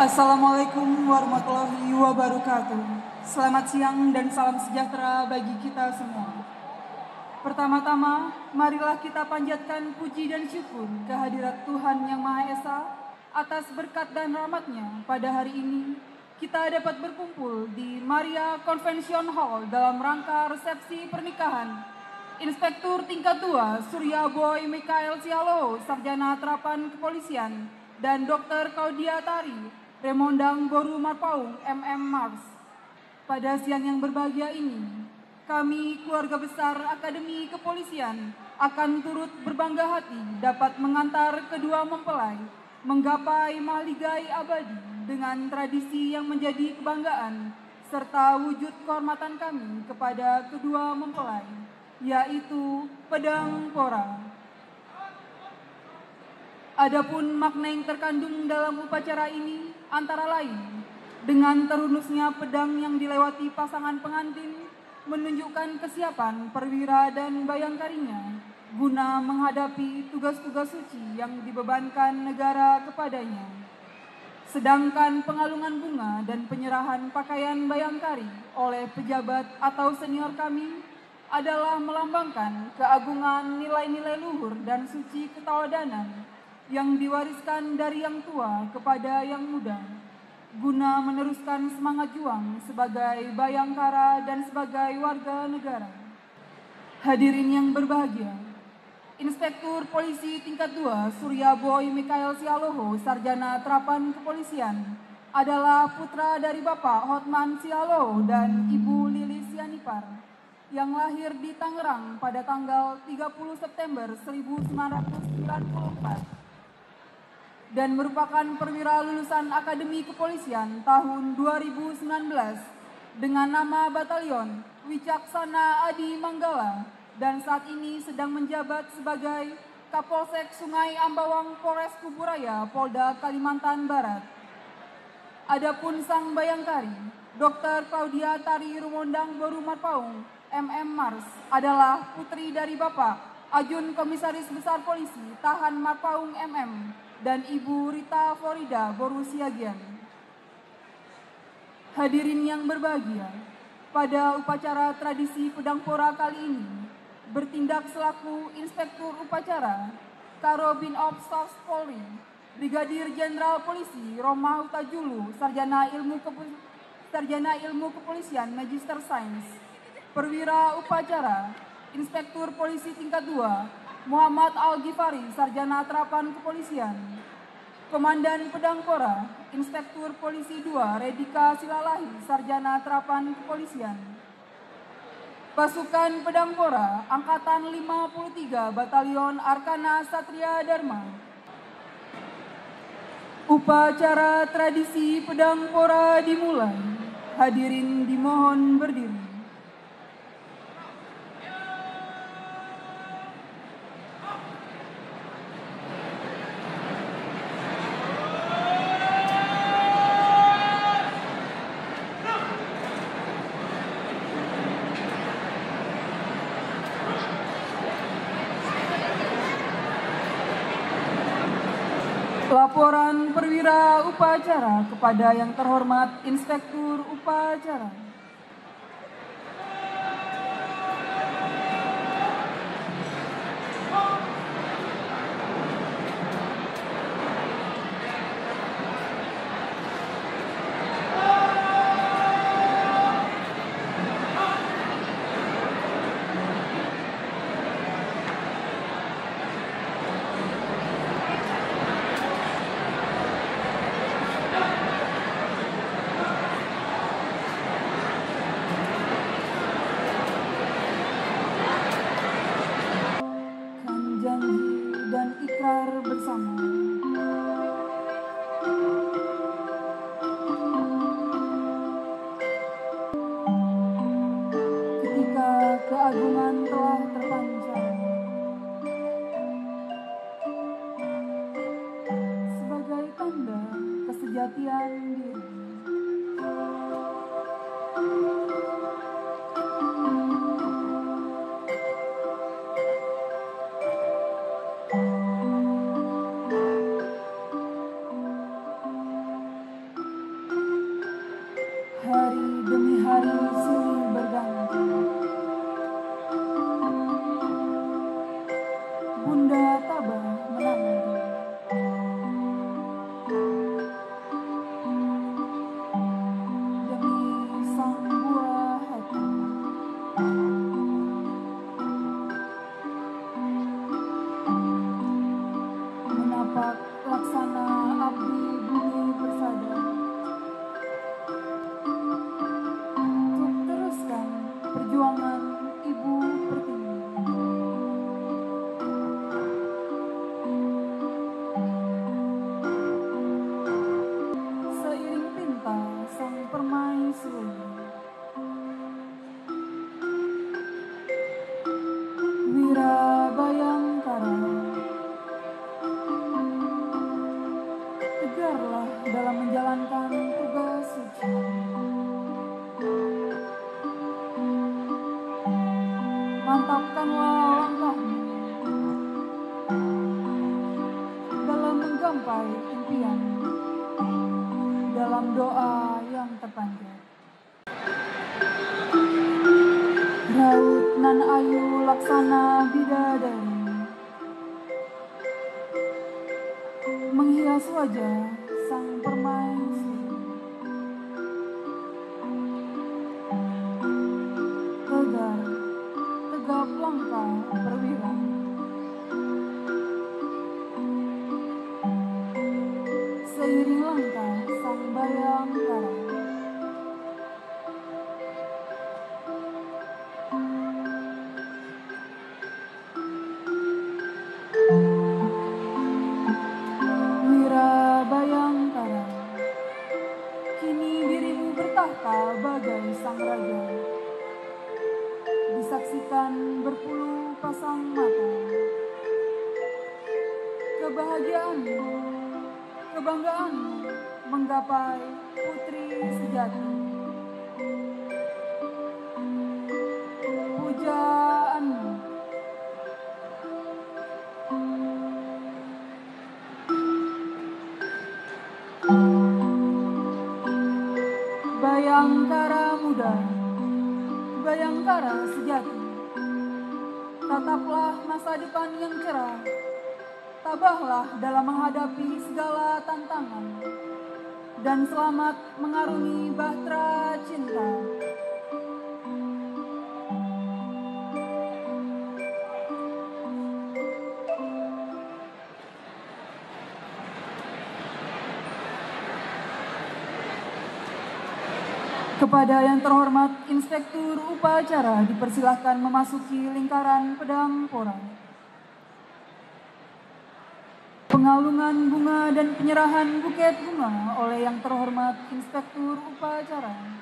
Assalamualaikum warahmatullahi wabarakatuh. Selamat siang dan salam sejahtera bagi kita semua. Pertama-tama, marilah kita panjatkan puji dan syukur kehadirat Tuhan Yang Maha Esa atas berkat dan rahmat-Nya pada hari ini. Kita dapat berkumpul di Maria Convention Hall dalam rangka resepsi pernikahan Inspektur Tingkat 2 Surya Boy Mikael Sialoho, Sarjana Terapan Kepolisian, dan Dr. Claudia Tari Remondang Boru Marpaung, MM Mars. Pada siang yang berbahagia ini, kami keluarga besar Akademi Kepolisian akan turut berbangga hati dapat mengantar kedua mempelai menggapai mahligai abadi dengan tradisi yang menjadi kebanggaan serta wujud kehormatan kami kepada kedua mempelai, yaitu pedang pora. Adapun makna yang terkandung dalam upacara ini antara lain dengan terhunusnya pedang yang dilewati pasangan pengantin menunjukkan kesiapan perwira dan bayangkarinya guna menghadapi tugas-tugas suci yang dibebankan negara kepadanya. Sedangkan pengalungan bunga dan penyerahan pakaian bayangkari oleh pejabat atau senior kami adalah melambangkan keagungan nilai-nilai luhur dan suci ketauladanan yang diwariskan dari yang tua kepada yang muda, guna meneruskan semangat juang sebagai bayangkara dan sebagai warga negara. Hadirin yang berbahagia, Inspektur Polisi Tingkat 2 Surya Boy Mikael Sialoho, Sarjana Terapan Kepolisian, adalah putra dari Bapak Hotman Sialoho dan Ibu Lilis Sianipar, yang lahir di Tangerang pada tanggal 30 September 1994 dan merupakan perwira lulusan Akademi Kepolisian tahun 2019 dengan nama Batalion Wicaksana Adi Manggala, dan saat ini sedang menjabat sebagai Kapolsek Sungai Ambawang Polres Kuburaya, Polda Kalimantan Barat. Adapun sang bayangkari, Dr. Claudia Tari Rumondang Boru Marpaung, MM Mars, adalah putri dari Bapak Ajun Komisaris Besar Polisi Tahan Marpaung MM dan Ibu Rita Florida Boru Siagian. Hadirin yang berbahagia, pada upacara tradisi Pedang Pora kali ini, bertindak selaku Inspektur Upacara Karobin Ops Staff Polri, Brigadir Jenderal Polisi Roma Hutajulu, Sarjana Ilmu Kepolisian Magister Sains. Perwira Upacara Inspektur Polisi Tingkat 2 Muhammad Al-Ghifari, Sarjana Terapan Kepolisian. Komandan Pedang Pora Inspektur Polisi 2 Redika Silalahi, Sarjana Terapan Kepolisian. Pasukan Pedang Pora Angkatan 53 Batalion Arkana Satria Dharma. Upacara tradisi Pedang Pora dimulai. Hadirin dimohon berdiri. Laporan perwira upacara kepada yang terhormat Inspektur Upacara. menggapai impian dalam doa yang terpanjang. Raut nan ayu laksana bidadari menghias wajah sang permaisuri. Tegar, tegap langkah perwira, seiring langkah sang bayangkara. Wira bayangkara, kini dirimu bertahta bagai sang raja. Disaksikan berpuluh pasang mata. Kebahagiaanmu, kebanggaanmu menggapai putri sejati. Pujaanmu, bayangkara muda, bayangkara sejati. Tataplah masa depan yang cerah. Tabahlah dalam menghadapi segala tantangan. Dan selamat mengarungi bahtera cinta. Kepada yang terhormat Inspektur Upacara dipersilahkan memasuki lingkaran pedang porang. Pengalungan bunga dan penyerahan buket bunga oleh yang terhormat Inspektur Upacara.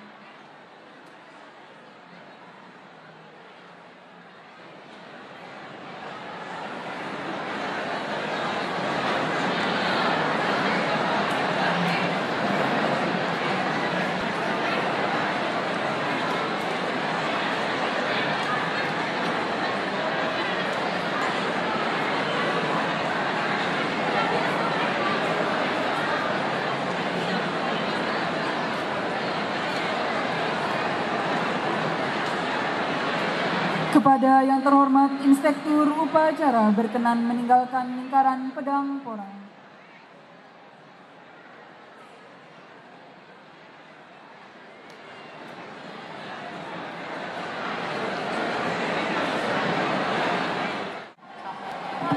Kepada yang terhormat Inspektur Upacara berkenan meninggalkan lingkaran pedang porang.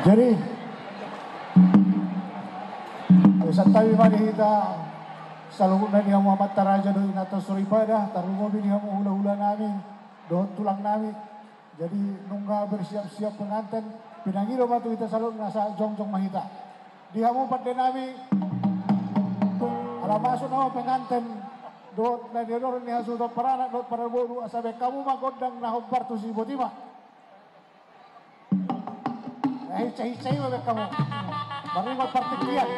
Jadi, santai bagi kita selalu na niya Muhammad Taraja do inato suripada tarungo niya mo hula-hula namin do tulang namin. Jadi nungga bersiap-siap pengantin pinangiro batu kita selalu nasa jongjong mahita. Dia mo pati nami alamaso na pengantin do na diodor ni hasul do paranak do para boru asabe kamu magodang na hobbar tu si botima. Hicay-hicay mo kamu. Baru magpartikliyan.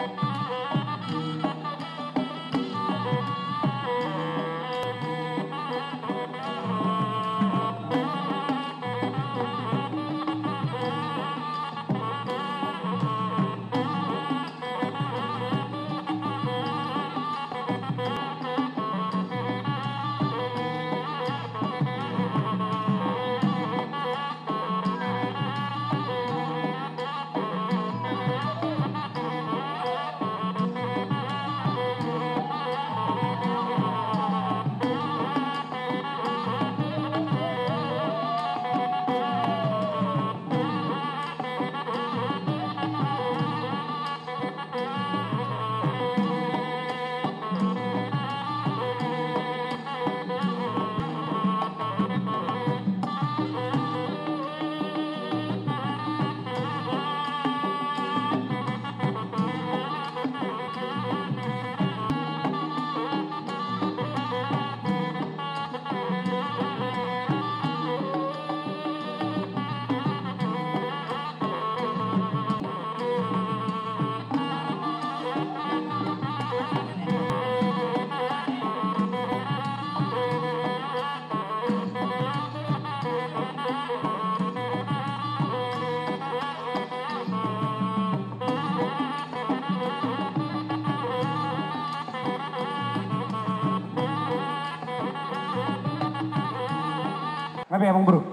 Tapi emang bro.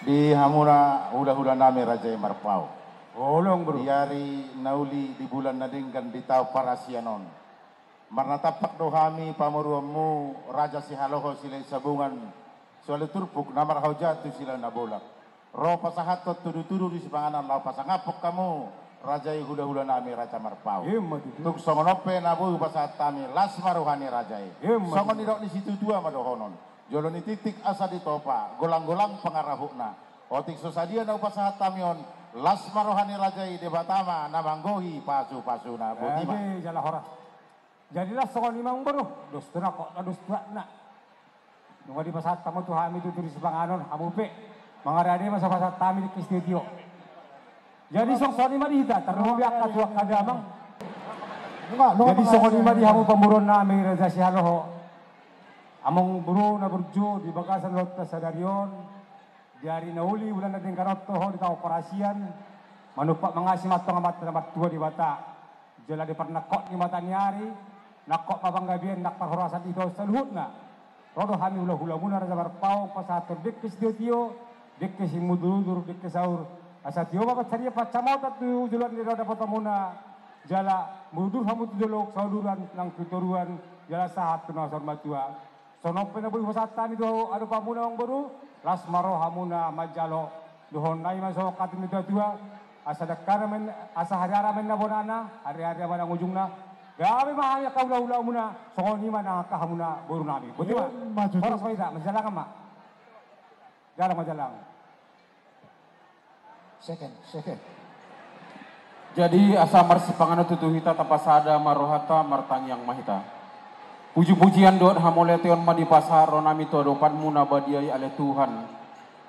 Di hamuna hula-hula nami Raja Marpau. Olong bro. Diari nauli di bulan nadingkan di tau parasianon. Marna tapak dohami pamuruamu Raja Sihaloho silai sabungan. Soalnya turpuk namar hau jatuh sila nabolak. Roh pasahatot tudu-tudu di sepanganan lau pasangapok kamu. Rajai hula-hula nami Raja Marpau. Tuk songonope nabu pasahat kami las maruhani rajai. Songon nidok di situ dua madohonon. Joloni titik asa ditopa. Golang-golang pengarahukna. Otik sosadia na pasahat tamion. Las maruhani rajai debatama namanggohi pasu-pasu na butima. Jadi jalan hora. Jadilah songon imang baru. Dos tenak kok dos tenak. Nunggu di pasahat tamu tuh hami tuh di sepanganon hamupe. Mangarade masa pasahat tami di Kistitio. Jadi sok soni mah dihita, ternubiak katuak kadamang. Jadi sok soni mah dihamu pamuron na may Raja Sihaloho. Among buru na burjo di bagasan lot sa Darion. Diari na uli bulan natin karotoho di tao operasian. Manupak mangasi matong amat na matua di bata. Jala di pernakot ni mata niari. Nakok pabanggabian nak parhorasan ito sa luhut na. Rodo hami hula-hula muna Raja Marpau pasator dikis diyo dikis imuduludur dikis saur. Asa tiyo babat sariya pacamot at tujulan ni roda potamuna jala mudur hamu tujulok sauduran ng tuturuan jala sahat tunasor matua sonop penabuhi wasatan itu adu pamuna ang baru las maro hamuna majalo duhon nai masok katin itu tua asa dakar men asa hari-hari men nabonana hari-hari man ang ujungna gabi mahanya kaula-ula muna songoni man ang kahamuna baru nami betul ma oras maida majalang ma jala majalang. Second. Jadi asa marsi pangano tutuhita tapasada marohata martang yang mahita. Puji-pujian doa hamoletion ma di pasar ronami to dopan muna badiai ale Tuhan.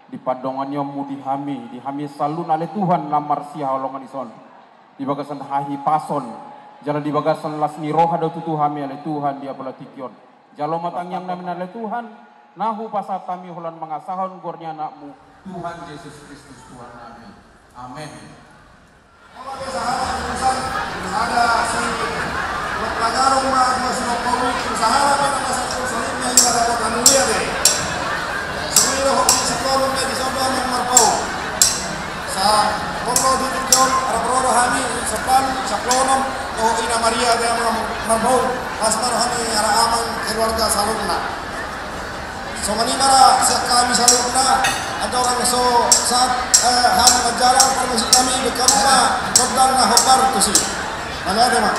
Di padongannya mu dihami salun ale Tuhan lamar sia holongan ison. Di bagasan hahi pason. Jala di bagasan lasni roha do tutuhami ale Tuhan dia pelatikion. Jalo matang yang namin ale Tuhan. Nahu pasatami holan mangasahon gornya anakmu. Tuhan Yesus Kristus Tuhan kami. Amin. Kalau biasa ada si pelajaran masih mau usaha pada masa selanjutnya yang ada kota dunia deh. Semuanya hoki sekolah di sana yang Marpau. Sa Pokro di Turkion Arabro Hami Sepan Saklonom oh Ina Maria dia Marpau Asmar Hami ara aman keluarga salunna. So manimara sa kami salunna ada orang so saat hari berjalan permisi kami berkata kodang na hokar tu si mana ada mak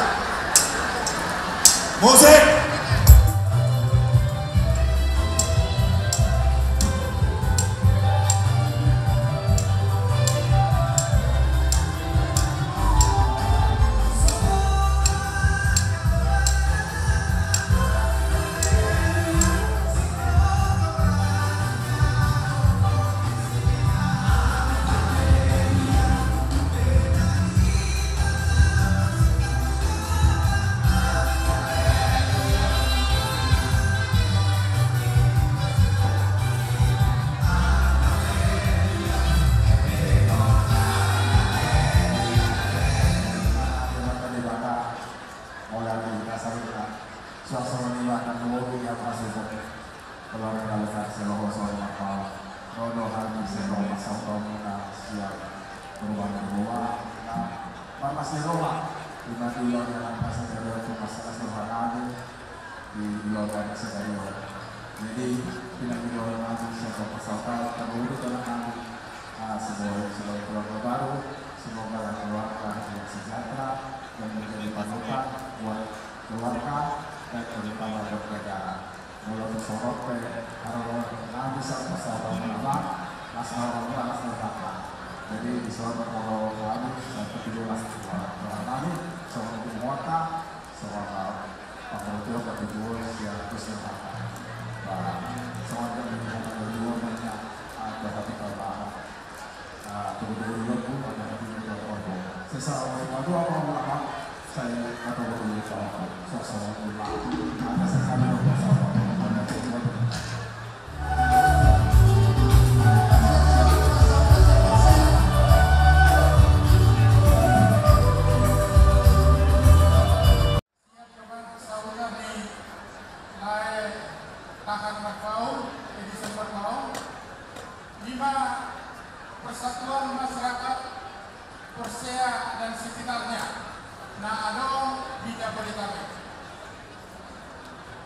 musik. persatuan masyarakat Persea dan sekitarnya na adong di Jabodetabek.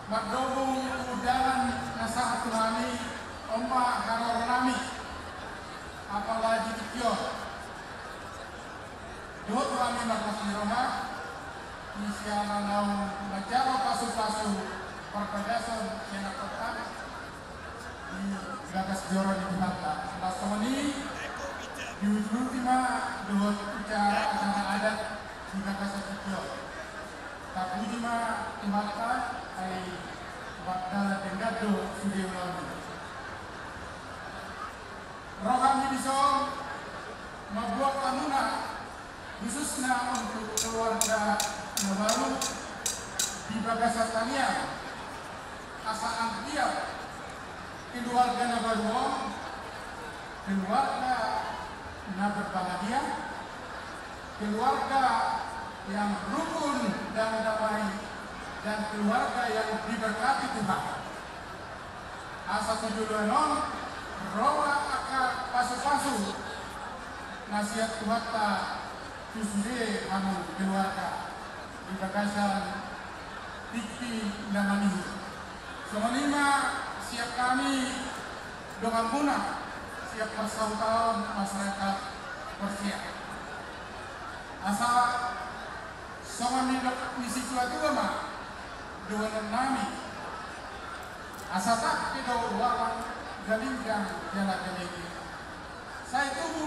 Magdobong udanan na sa atunami omba haroronami apalagi dikyo. Duhot kami magkasiroma isya na naung majaro pasu-pasu perpedasan yang nakota di gagas joro di Jakarta. Langsung ini di ultima duhot ucara acara adat di gagas dikyo. Tapi di Jakarta ay bakda tengado sudah ulang. Rohani bisa membuat kanuna khususnya untuk keluarga baru di Bagasatania asa angkiat keluarga baru keluarga berbahagia, keluarga yang rukun dan damai, dan keluarga yang diberkati Tuhan. Asa tujuan rola akar pasu-pasu nasihat Tuhan tak susure anu keluarga di Bagasan Tiki Namani. Semenima siap kami dengan punah siap persautaan masyarakat Persea. Asa semenima misi suatu ama dengan nami asa tak kita warang galinggang jalan-jalan. Saya tubuh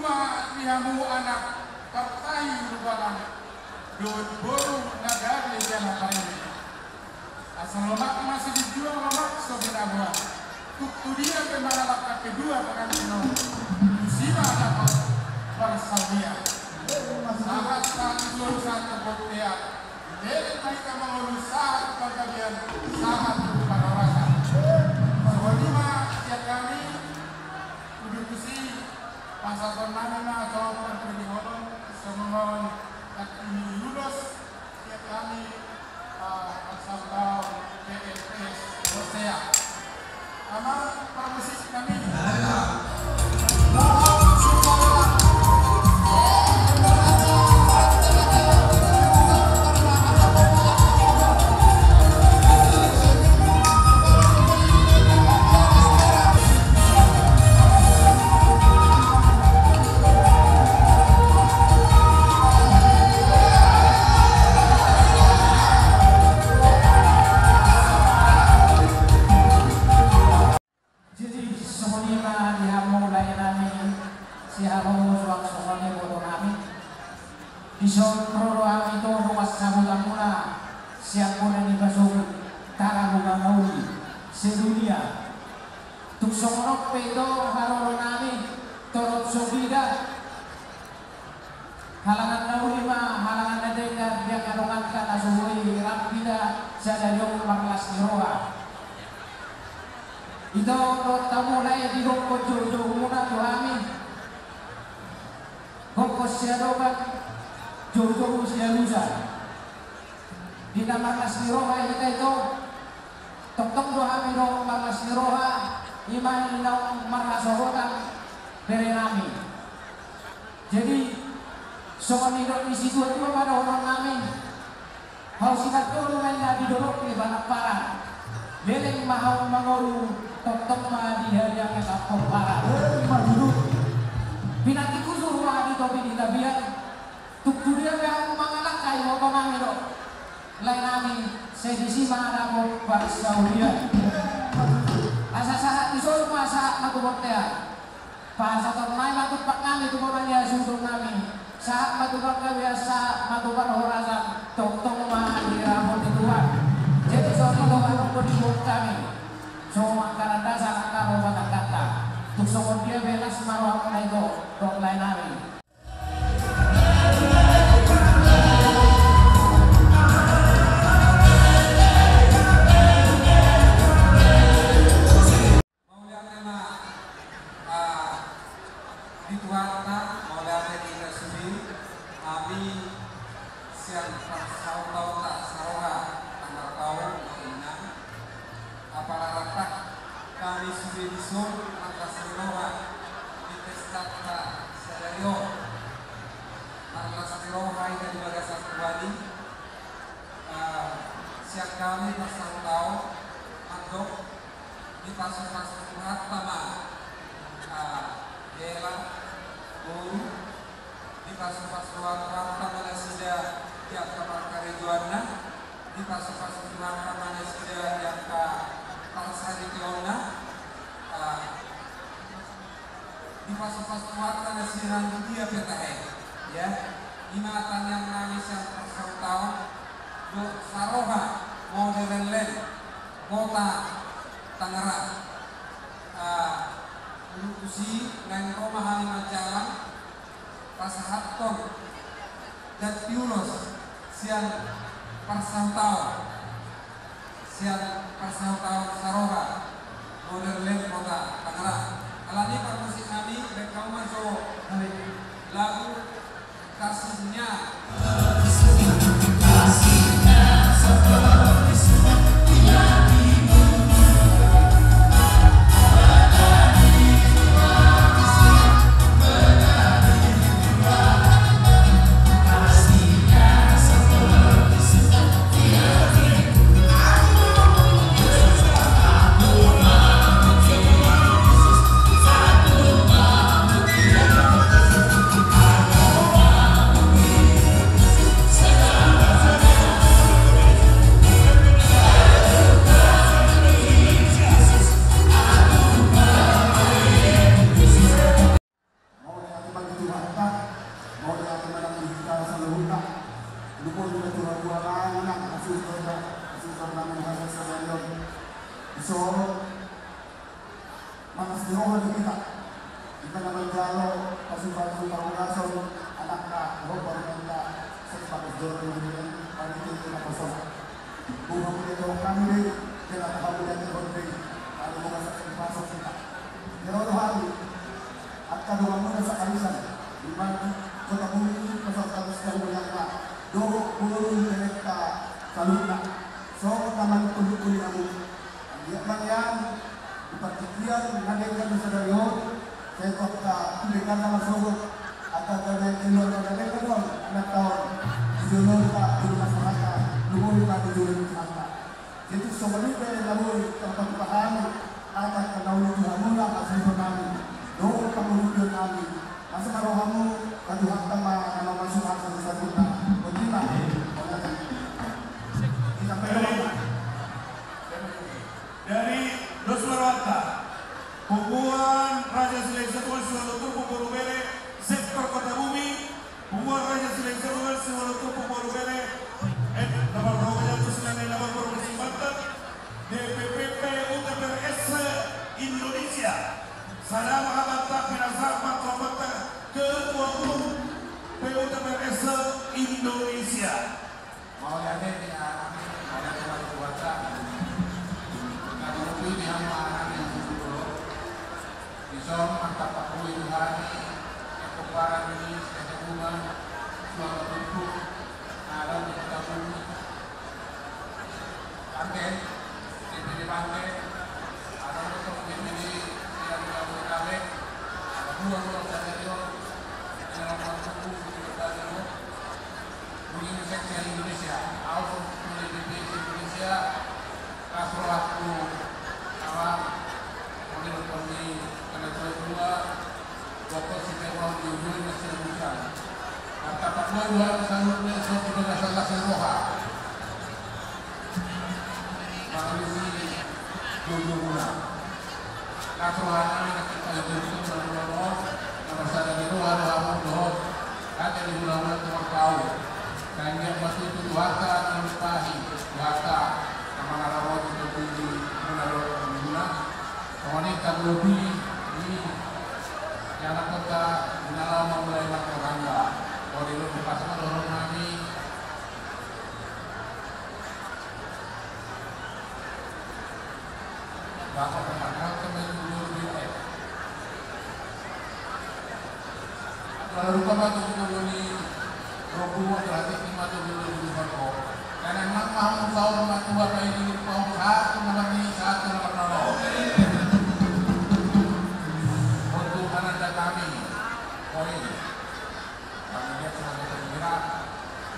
lihamu anak partai rubalan dua boru negara jalan ini. Asal lemak masih dijual lemak sobenabuan. Dia kemaralak kedua pengantin musibah dapat bersalvia. Sahabat satu satu pokoknya. Jadi mereka mengurus saat pengkajian saat pada rasa. Sebelumnya setiap kami udah kusi pasal pernama atau perpindahan semua ini lulus setiap kami pasal tahun PLPS Persea. Amal permusik kami. Ison proroa itu ruas sambutan mula siap mula di basur tara bunga mauli sedunia tuk songrok pedo haroro nami torot sobida halangan nauli ma halangan nadega dia kadongan kan asuhui rapida sadayong marlas niroa itu tamu lay di dong kojo muna tuhami gokos siadobat Jojo usia lusa di nama Nasniroha kita itu tok doa mino Nasniroha iman inau marhasohotan dari nami. Jadi soal hidup di situ itu pada orang nami hal sikat tu main di dorok di banak parah beleng mahau mangolu tok mah di hari yang kapok parah dulu binatiku suruh di topi di tabiat tukturia yang menganak kayu apa nami dok lain nami sedisi mana aku Saudi asa saat isol masa aku bortea bahasa ternaik matut pak nami tu mamanya sundung nami saat matut biasa matut horasan tong mah di rambut tuan jadi soalnya lo aku di kami semua karena dasar karo kata tuk sokon dia belas marwah itu dok lain nami. Kami sudah disuruh atas Sinowa di Pesta siang kami bersantau untuk di pasar-pasar pertama Gela Guru di pasar-pasar pertama Sida yang kamar Karijuana di pasar-pasar pertama Sida yang ke Palsari Kiona di pasar-pasar pertama Sida dia petahe ya ingatan yang nangis yang bersantau do Saroha Modern Land Kota Tangerang Lukusi dan Roma Halima Jalan Pasahaton dan Piulos Sian Parsantau Saroha Modern Land Kota Tangerang alani permusik kami mereka masuk lagu kasihnya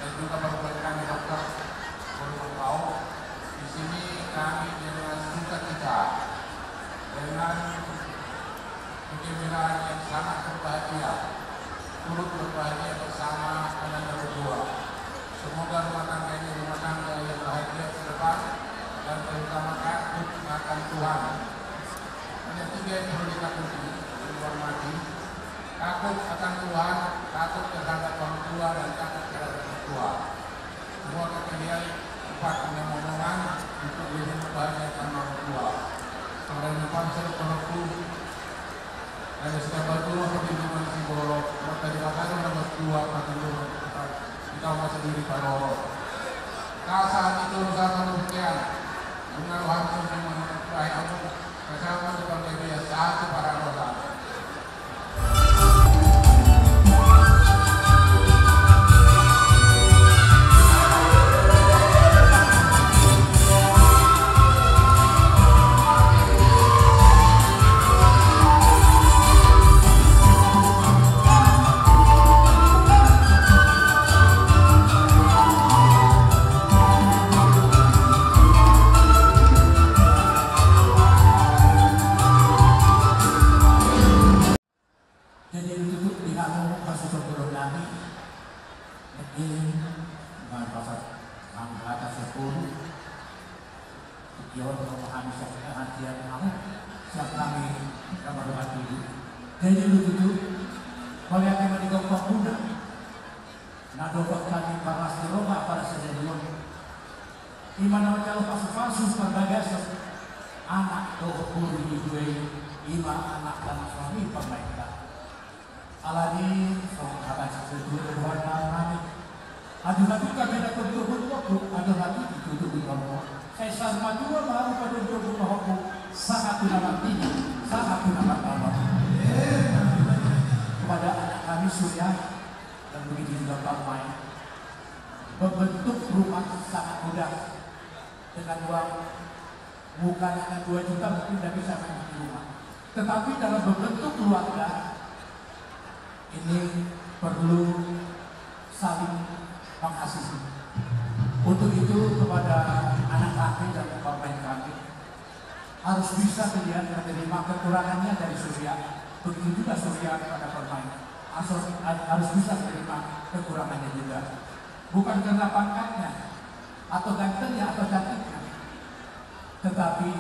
dan juga baru kami dokter Guru Kau Di sini kami dengan sukacita, dengan kegembiraan yang sangat berbahagia, turut berbahagia bersama Anda berdua. Semoga rumah tangga ini rumah tangga yang bahagia ke depan dan terutama takut akan Tuhan. Ada tiga yang perlu ditakuti, dihormati. Takut akan Tuhan, takut terhadap orang tua, dan takut terhadap orang tua. Semua kalian empat punya omongan untuk bisa membahagiakan orang tua. Orang depan saya pengaku ada setiap batu seperti dimana si borok. Maka dibakar nomor dua makan dulu. Kita masa diri kalau kasar itu usaha kemudian mengaruh hancur dengan baik aku bersama sebagai biasa satu para anggota. Kepada anak kami Surya dan begitu juga Pak Mai, membentuk rumah sangat mudah dengan uang bukan hanya 2 juta mungkin tidak bisa main di rumah. Tetapi dalam membentuk keluarga ini perlu saling mengasihi. Untuk itu kepada anak kami dan pemain kami harus bisa kalian menerima kekurangannya dari Surya. Begitu juga Surya kepada pemain harus bisa menerima kekurangannya juga. Bukan karena pangkatnya atau gantengnya atau cantiknya, tetapi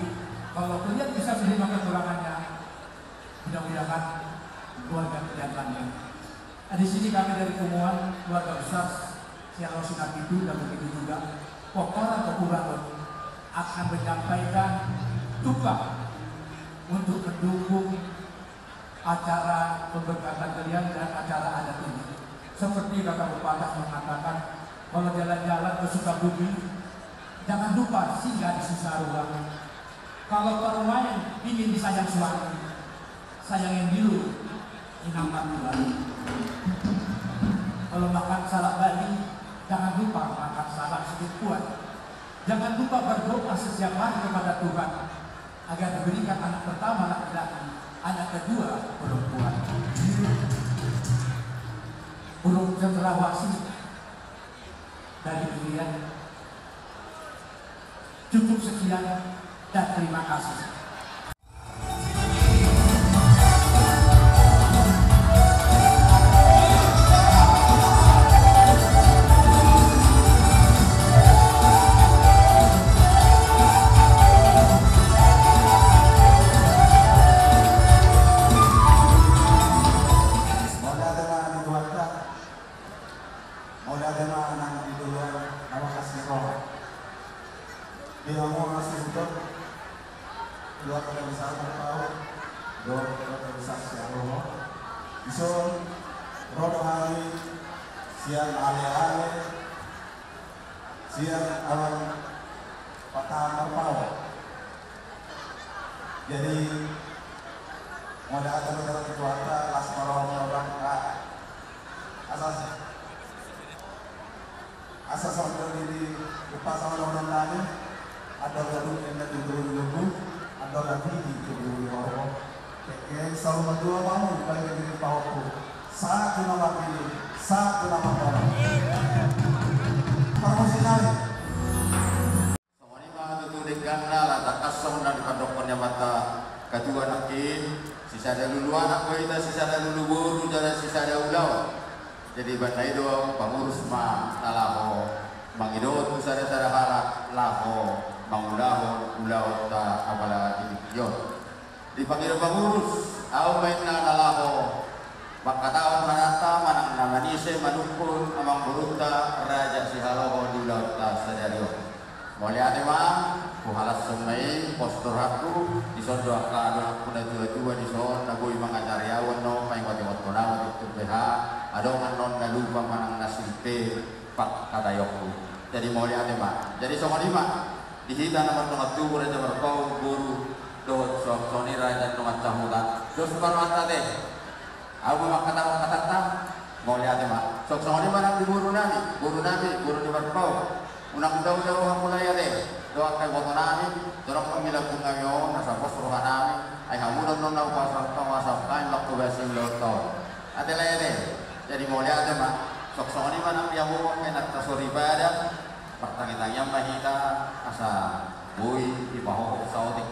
kalau kalian bisa menerima kekurangannya, mudah-mudahan keluarga kalian langgeng. Di sini kami dari Kumuan, keluarga besar Siang Rosinat itu dan begitu juga Pokora Kekurangan akan menyampaikan duka untuk mendukung acara pemberkatan kalian dan acara adat ini. Seperti kata pepatah mengatakan, kalau jalan-jalan ke Sukabumi, jangan lupa singgah di Cisarua. Kalau permain ingin disayang suami, sayangin dulu inaman Bali. Kalau makan salak Bali, jangan lupa makan salak sedikit kuat. Jangan lupa berdoa setiap hari kepada Tuhan agar diberikan anak pertama laki-laki, anak kedua perempuan. Burung cendrawasih dari kalian. Cukup sekian dan terima kasih. Sisada dulu anak kita, sisada dulu guru, dan sisada ulau. Jadi bandai doa pengurus ma talaho, mangidot sisada harap laho, mangulaho ulau ta apala diyon. Dipanggil pengurus, au main na talaho, bakataon manata manang namanise manukun amang burunta raja sihaloho di ulau ta sadario. Mulia tema, kuhalas semai postur aku disondo akan aku na dua dison naboy mga karyawan no may wati-wati na wati beha adong non na lupa manang nasilpe pak kadayokku. Jadi mulia tema. Jadi sama lima dihita naman ng atubo na marpaw guru do soni raja ng atamutan do sukarwata de. Aku makatawa katata mulia tema. Sama lima nang di guru nami guru di marpaw. Unang daw ang mulay ate, doon kay boto namin, doon pamilag kong ngayon, nasa postruhan namin, ay hamunan nun na upasang tamasap kain, laktubesin loto. Ate lay ate, jadi mo lihat ma, soksoni man ang biyamu, kay nagtasuribada, pertangitang yang mahita, asa buhay, ipahohok sa otik.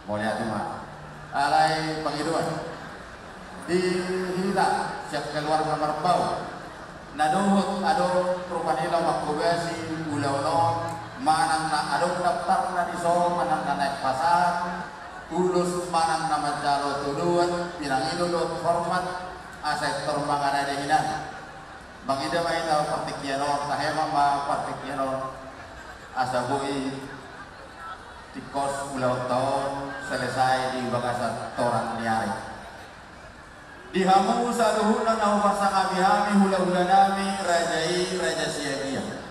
Mo lihat ma, alay Panginoon, di hila, siya keluarga marbaw, naduhot ado trupanila makubesi ulaw manang na adong daftar na diso manang na naik pasar tulus manang na majalo tuluan pinangilulot format sektor mangana dehinan bangida may na partikyano tahema ma partikyano asabui tikos ulaw taon selesai di bagasan toran niari dihamu sa luhunan na upasa kami hula-hula nami rajai raja siagia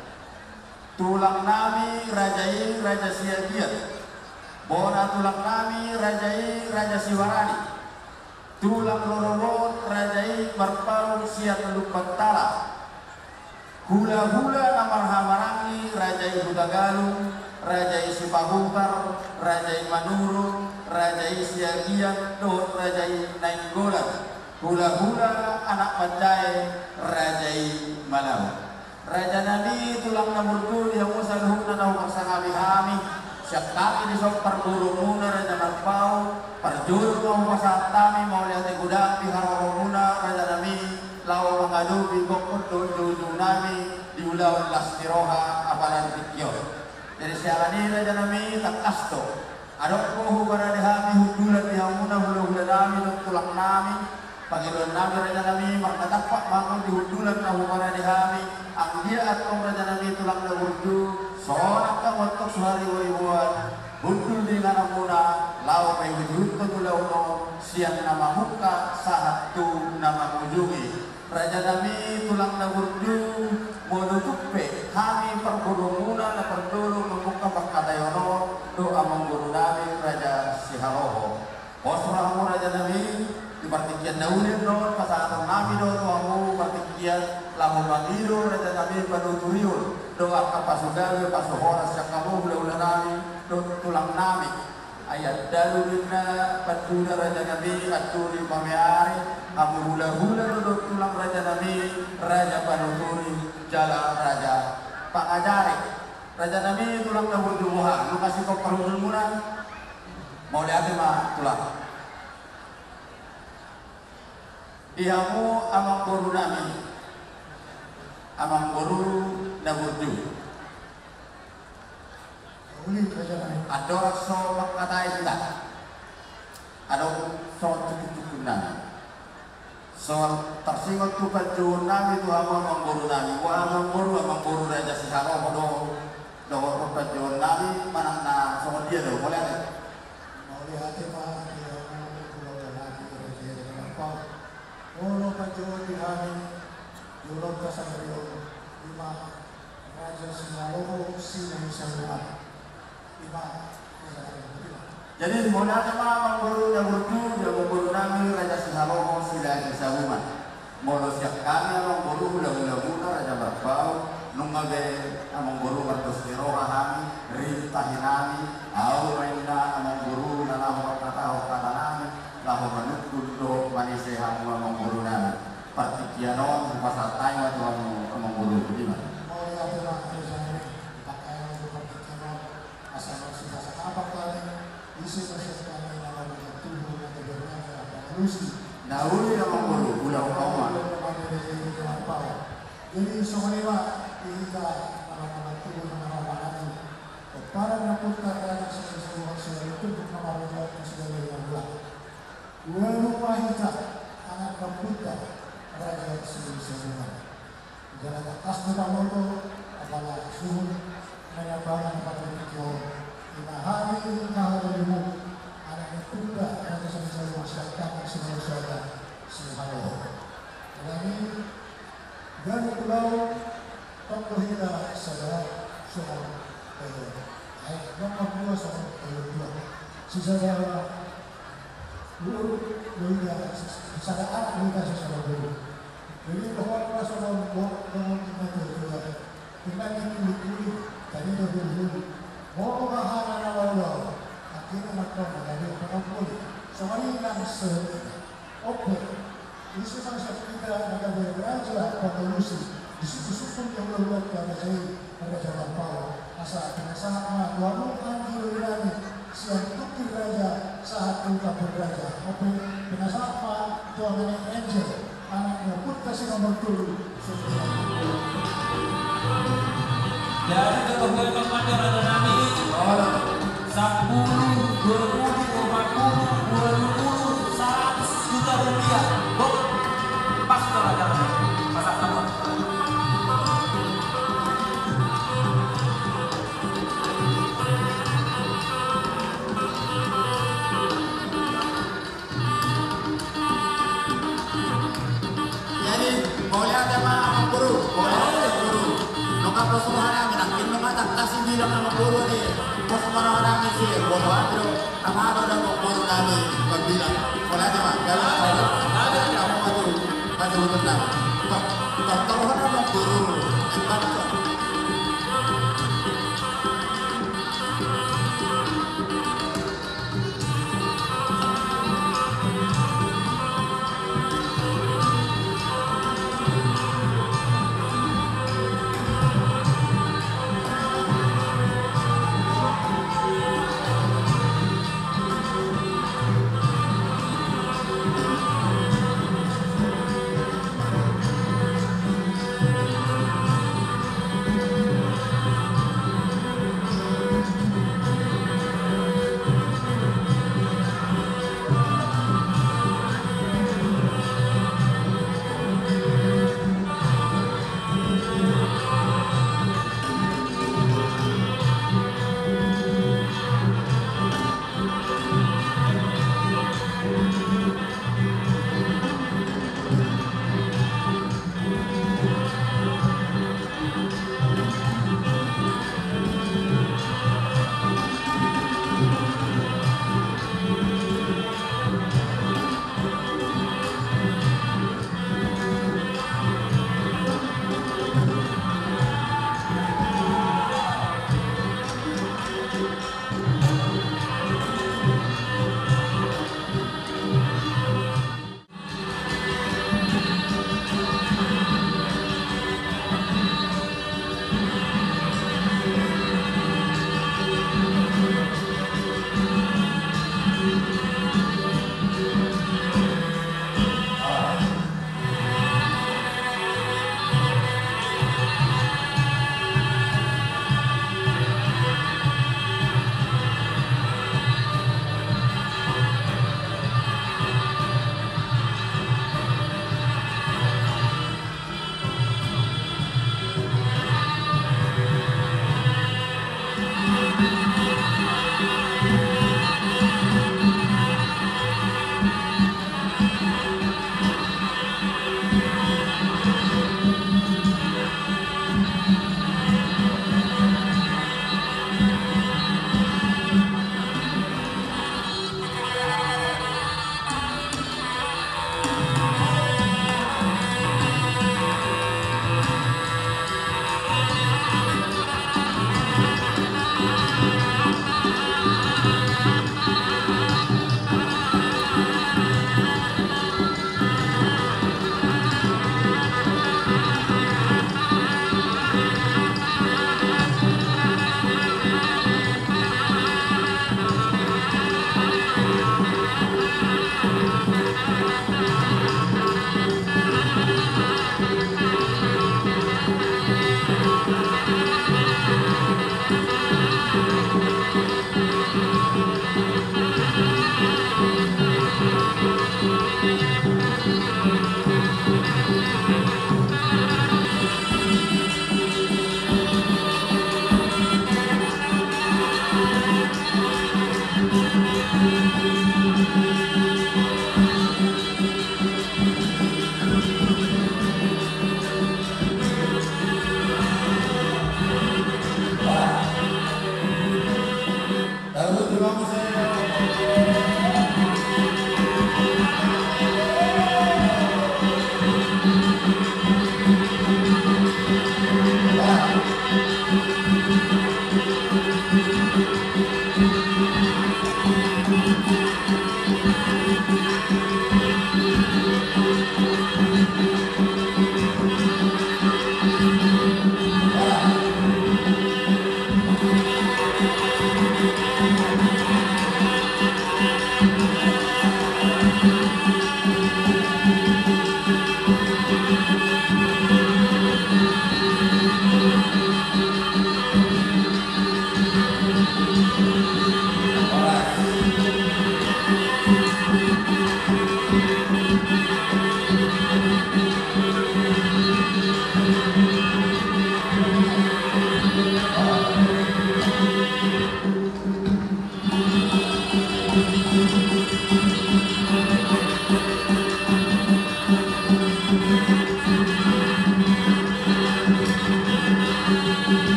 tulang nami rajai raja siagia bona tulang nami rajai raja siwarani tulang lorowot rajai marpau siat lupat tala hula-hula na marhamarangi rajai hudagalu rajai sipahutar rajai manurun rajai siagia dot rajai nainggolan hula-hula anak pandai rajai malam raja nabi tulang namurku yang usah hukna nau maksangami hami siap kami disok perburumuna raja marpau perjuru mau pasatami mau lihat gudang di harorumuna raja nabi lau mengadu bingkok untuk nami di ulau lastiroha apalan tikyo. Jadi sialani raja nabi tak asto adok ko hubara di hami hudulan di hamuna hula-hula nami tulang nami Panginoon namin raja namin magtatakpak bangon di hudulan na humara di hami ang dia at kong raja namin tulang na hurdu sorak ka watok suhari waibuan hudul di nga muna lao may hudul tulaw no siyang na mamuka sahat tu na mamujungi raja namin tulang na hurdu monutukpe hami perguru muna na perdulu mamuka pagkatayono do amang guru namin raja Sihaloho posra mo raja namin di partikian naulin no pasatong nami do tuamu partikian lamu mangido raja nabi panuturiul doa kapasugawe pasuhoras yang kamu hula-hula nami do tulang nami ayat dalurina patuna raja nabi aturi pameari kamu hula-hula do tulang raja nabi raja panuturi jala raja pangajari raja nabi tulang dahulu duha lu kasih kok perhudul muna mau lihat mah tulang dihamu amang guru nami amang guru na burdu ador so makatay sila ador so tukutukun nami so tersingot tu padu nami tu amang guru nami wa amang guru raja Sihaloho do padu nami manang na so dia do boleh hati mah Olo panjuan di hari, Yulog Kasangriyo, lima Raja Sihaloho Sinay Saluan, lima. Jadi mula nama mengguru yang berdu, yang mengguru nami Raja Sihaloho Sinay Saluan. Mula siap kami mengguru hula-hula Raja Marpau, nungabe mengguru Martusniroha kami, rintahinami, au mainna mengguru nalahu katahu kata nami. Lahu manukul do manisehang mengguru nami partikianon pasal tayo atau mengguru di mana? Oh ya telah saya pakai untuk partikianon asal sudah apa kali isi proses kami dalam tubuh yang berbeda Nauli na mangkulu, ulang kauma. Jadi semuanya kita nama-nama tubuh nama-nama lagi. Para napunta kaya sa sila ito nama raja sila yang belah. Walau mahita anak napunta raja sila. Jalan atas kita moto adalah suhun menyabangan pada itu. Inahari inaharimu anak napunta raja sila masyarakat semua saudara sehalo. Jadi dan pulau Tonggohira saudara soal nomor 2 soal 2 saudara Luiga saudara Luiga saudara dulu jadi bahwa soal nomor 3 juga dengan ini tadi dulu mau bahana lalu akhirnya makro dari pengampun semua yang oke Isu bangsa kita akan beraja konvolusi. Isu-isu yang berbuat pada saya pada zaman Paul. Asa sama walau anjir irani siang tukir raja saat kita berraja. Oke, sama tuan nenek angel anaknya pun kasih nomor 2. Dari ketua Komandan Raja Nami 10, 20, 50, 20, 100 juta rupiah. Pas Raja Nami, masak sama. Jadi, boleh ada mah guru, boleh guru. Nunggu persoalan kita mata kasih bilang nama guru ni. Persoalan orang ini boleh ada. Apa ada guru kami berbilang. Boleh ada mah. Kalau ada kamu maju tentang. Kalau nama guru,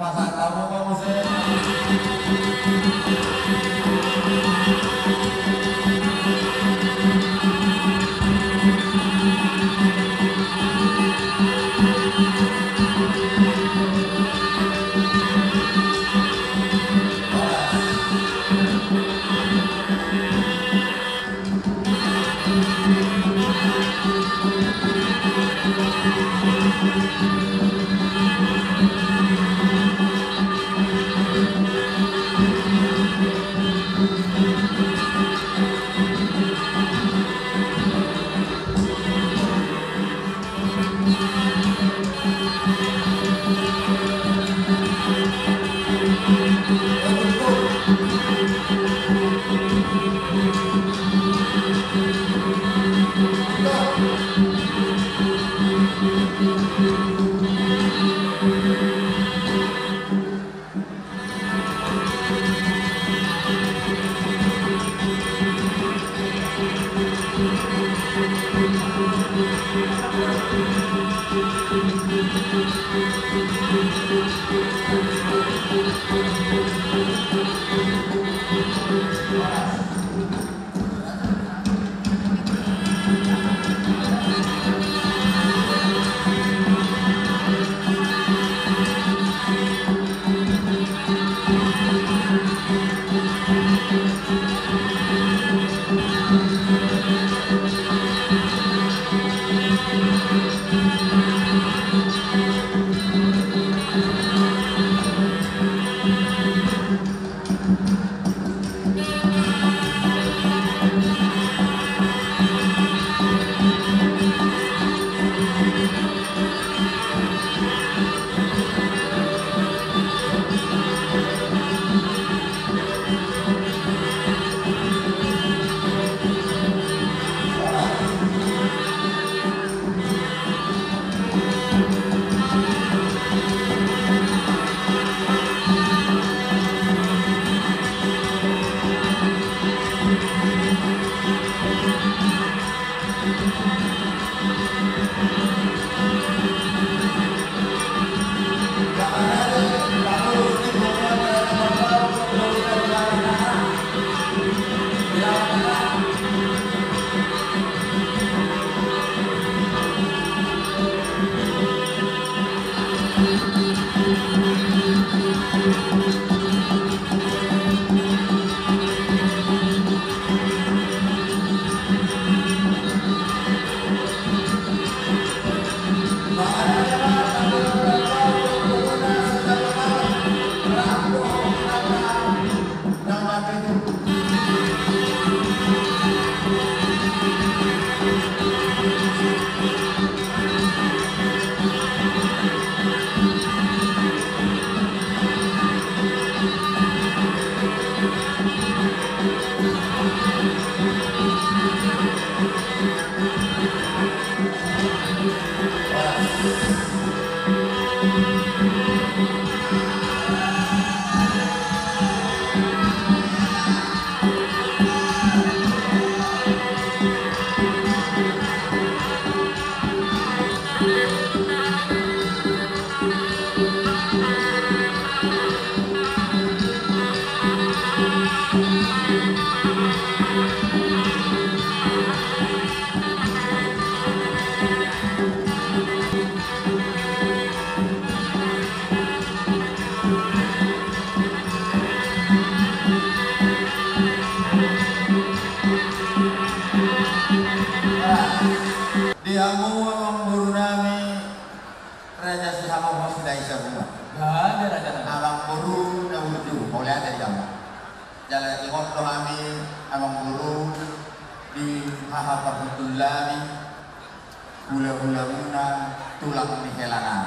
Pasang tamu Pak Musen. Diamu amang guru nami Raja Sihama Hosdai Sabunga. Ada raja. Amang guru na wujud boleh ada jam. Jalan ikut kami amang guru di Mahaparutulami gula-gula muna tulang di helana.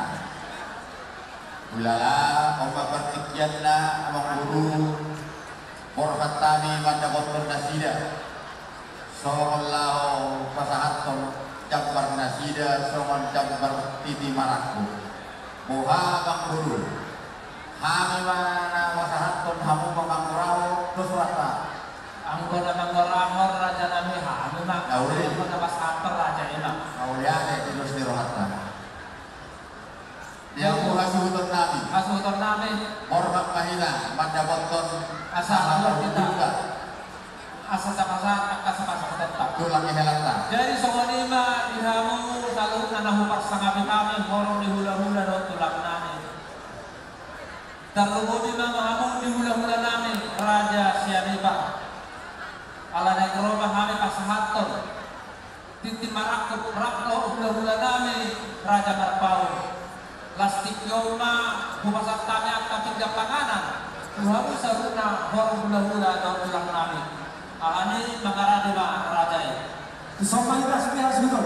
Gulala obat pertikian na amang guru borhat tami manda kotor nasida. Soallahu pasahaton Jambar nasida songon jambar titi maraku muha bang guru hami mana wasahaton hamu bang rao tusrata Anggora manggolahor raja nami hami mak. Nauli. Kota Pasapar raja ini mak. Mauliane di Gusti Rohata. Yang muhasuton nami. Asutor nami. Mormak mahina mandaboton Asal kita. Asal sama tetap. Tulang ihelata. Jadi songonima dihamu selalu nanahu pasangapi kami horong di hula-hula do tulang nami. Terlebih mahamu di hula-hula nami raja sianiba. Ala negroba kami pasahaton. Titi marakut raklo hula-hula nami raja marpau. Lastik yoma bumasak kami akan tiga panganan. Tuhamu saruna horong hula-hula do tulang nami. Alani makarade ba raja ya. Disomai rasmi harus betul.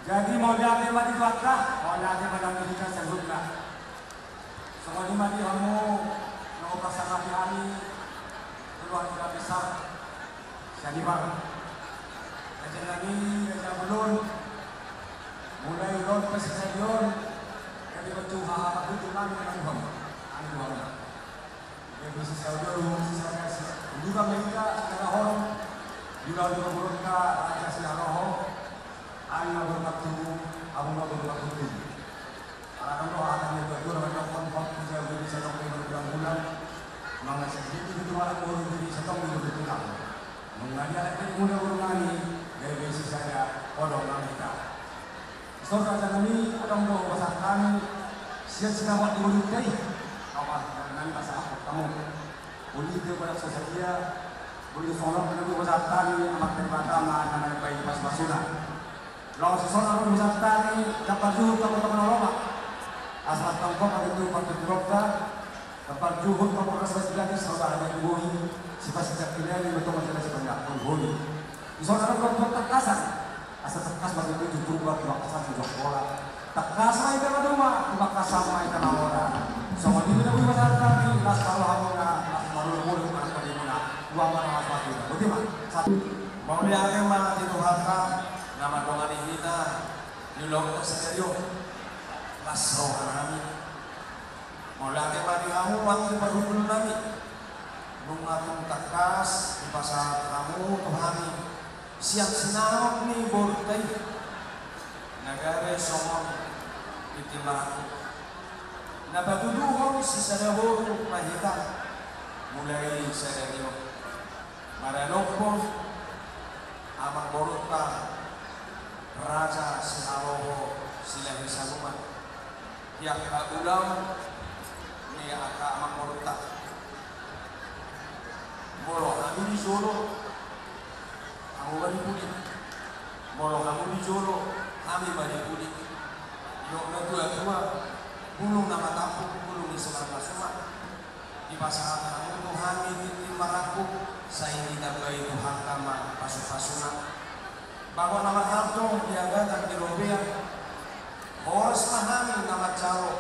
Jadi mau jadi mati fakta, mau jadi pada kita sebutlah. Semua di mati kamu, mau pasang hati hari, keluar tidak besar, jadi bang. Kajian lagi, kajian belum, mulai road ke stadion, jadi berjuang apa itu lagi dengan bang, anu bang. Ya bisa stadion, bisa juga mereka secara horong, juga untuk mereka raja secara horong. Ayo berkatu, aku mau berkatu. Akan doa akan berdua dengan konflik bisa bisa dong berbulan-bulan. Mangga sedikit itu malah baru jadi setong itu tulang. Mengajar lagi muda berani dari besi saya kodok kita. Saudara kami ada mau pasakan siap-siap di mulut tadi. Awal dengan bahasa kamu. Boleh itu pada sesaja. Boleh follow dengan pasakan amat terbatas dengan baik pas-pasunan. Lalu seseorang misalkan dapat juhud teman-teman ulama asal tangkap itu patut dirobta dapat juhud kamu rasa lagi saudara yang dibuhi sifat-sifat pilihan betul masalah sebanyak dibuhi saudara kau takasan asal takas bagi itu justru buat takasan juga bola takasan itu rumah takasan itu orang semua ini tidak bisa terjadi las kalau hamuna las malu-malu mana pada mana dua mana apa itu bagaimana mau lihat mana itu harta nama dongani kita yulong serio masro kami mau lagi mati kamu waktu perhubungan kami mengatur takas di pasar kamu tuhani siang sinarok nih bortai negara somong itimak nabatuduhong si sadabor mahita mulai serio maranokpo amang borota Raja Sinaroho sila Hisaluman yang ulam ni aka amang morta molo kami di Solo aku balik pulih molo kami di Solo kami balik pulih yung natua bulong na matapok bulong ni Sumarma di pasahan ang Tuhan ni Maraku sa hindi na ba Tuhan kama pasok-pasunan bahwa nama harto diagatan di Robea oras mahami nama caro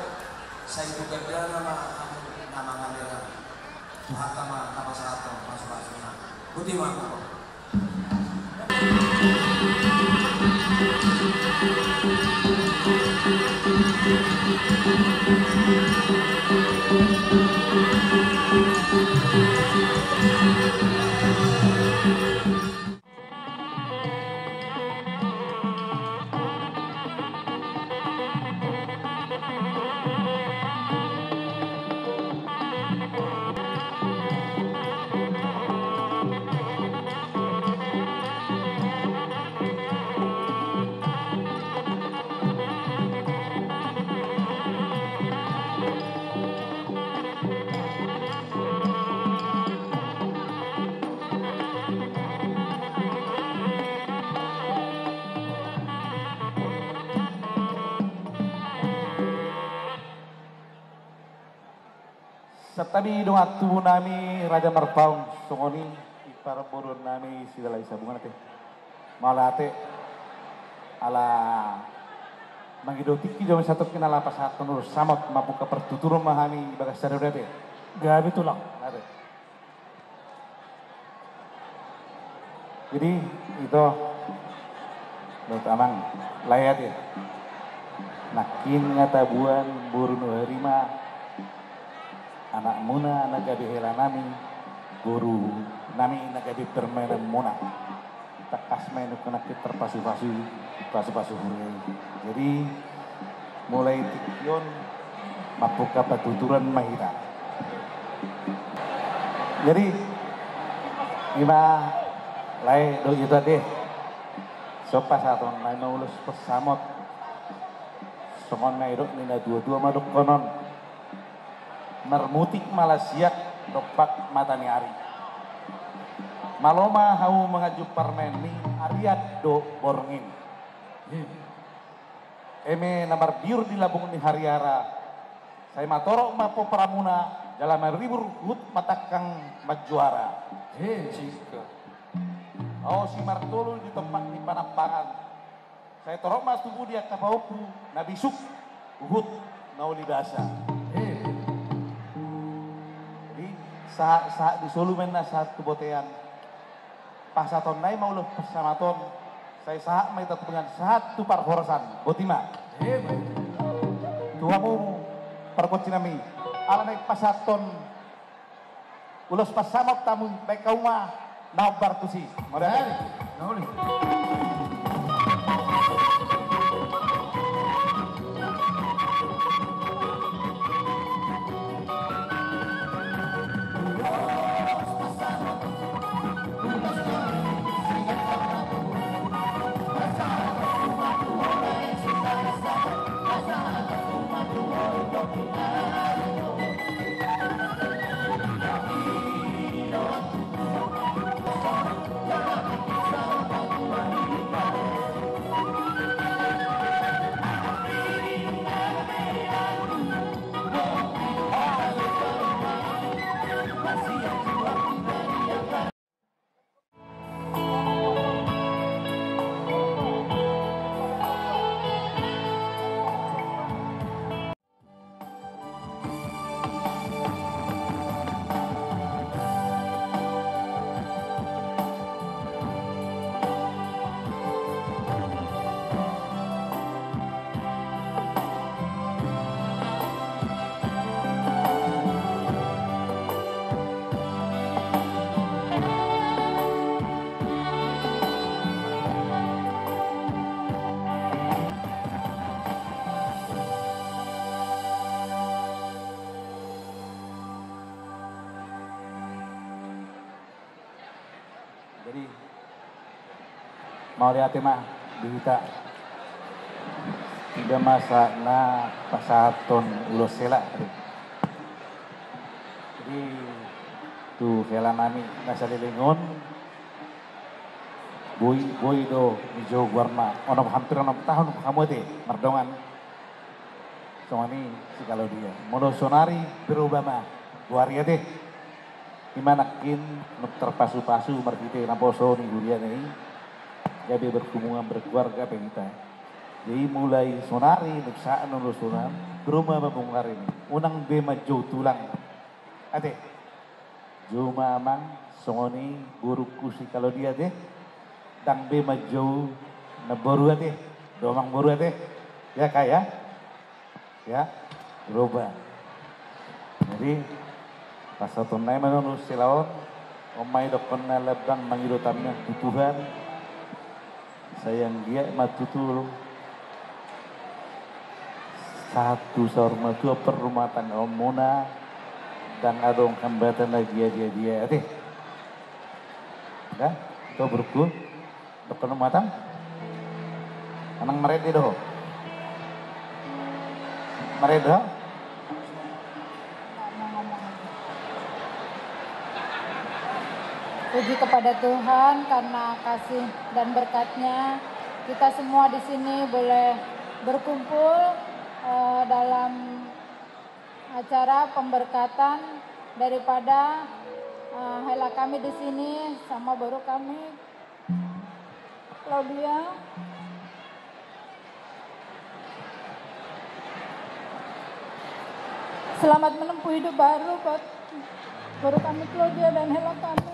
sa itu ganda nama ngalera Tuhan kama kapasato pasok-pasunan buti mo Satabi doa tubuh nami Raja Marpaung songoni ipar burun nami segala isabungan teh malate ala mangidotik ki jom satu kena lapas satu nur samot mapuka pertuturun mahami bagas sadar teh gabi tulang nate. Jadi itu Dok Amang layat ya nakin ngatabuan burun harima anak muna nagabi hela nami guru nami nagabi permainan muna takas main kena terpasu-pasu hurai. Jadi mulai tikion mapuka patuturan mahita. Jadi ima lai do itu deh sopa satu lai maulus pesamot songon nairuk nina dua-dua maduk konon mermutik malasiak dopak matani ari maloma hau mengaju permeni ariat do borngin eme namar biur di labung ni hariara saya matorok mapo pramuna dalam ribur hut matakang majuara oh si martolo di tempat di panampangan saya torok mas tubuh dia kapaupu nabisuk uhut nauli dasa jadi saat di Solo mena satu botean pasaton nai mau lo pesamaton saya saat mai tetap dengan satu parhorosan botima tuamu perkocinami ala naik pasaton ulos pasamot tamu naik kauma nabar tusi modal Jadi mau lihat mah kita tidak masa na pasaton ulos sela. Jadi tuh kela nami nasa lilingon boy do hijau warna ono hampir 6 tahun kamu teh merdongan soalnya si kalau dia monosonari berubah mah waria deh dimanakin nuk terpasu-pasu merkite namposo nih guria nih jadi berhubungan berkeluarga penita jadi mulai sonari nuk saan nuk sonar berumah mabungkar ini unang bema jauh tulang ate juma amang songoni buruku si kalau dia deh dang bema jauh naboru ate domang boru ate ya kaya ya berubah jadi pasal tunai menurut silawan omai dokon na labang mangirutamnya tutuhan sayang dia matutul satu sorma dua perumah tangga omona dan adong hambatan lagi dia teh ya kau berku dokon matang anang meredi doh mereda puji kepada Tuhan karena kasih dan berkat-Nya kita semua di sini boleh berkumpul dalam acara pemberkatan daripada hela kami di sini sama baru kami Claudia. Selamat menempuh hidup baru buat baru kami Claudia dan hela kami.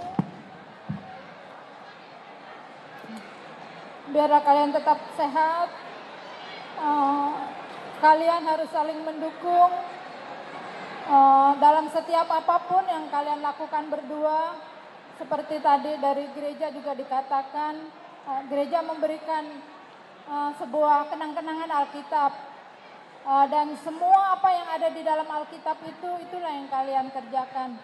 Biar kalian tetap sehat. Kalian harus saling mendukung dalam setiap apapun yang kalian lakukan berdua. Seperti tadi dari gereja juga dikatakan, gereja memberikan sebuah kenang-kenangan Alkitab. Dan semua apa yang ada di dalam Alkitab itulah yang kalian kerjakan.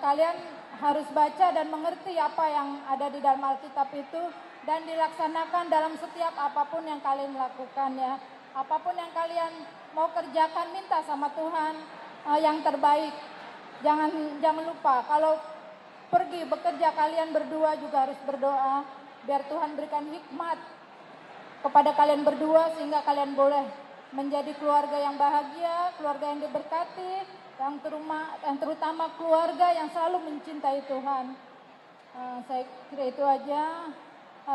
Kalian harus baca dan mengerti apa yang ada di dalam Alkitab itu dan dilaksanakan dalam setiap apapun yang kalian lakukan ya. Apapun yang kalian mau kerjakan, minta sama Tuhan yang terbaik. Jangan lupa kalau pergi bekerja kalian berdua juga harus berdoa biar Tuhan berikan hikmat kepada kalian berdua sehingga kalian boleh menjadi keluarga yang bahagia, keluarga yang diberkati, yang terutama keluarga yang selalu mencintai Tuhan. Saya kira itu aja.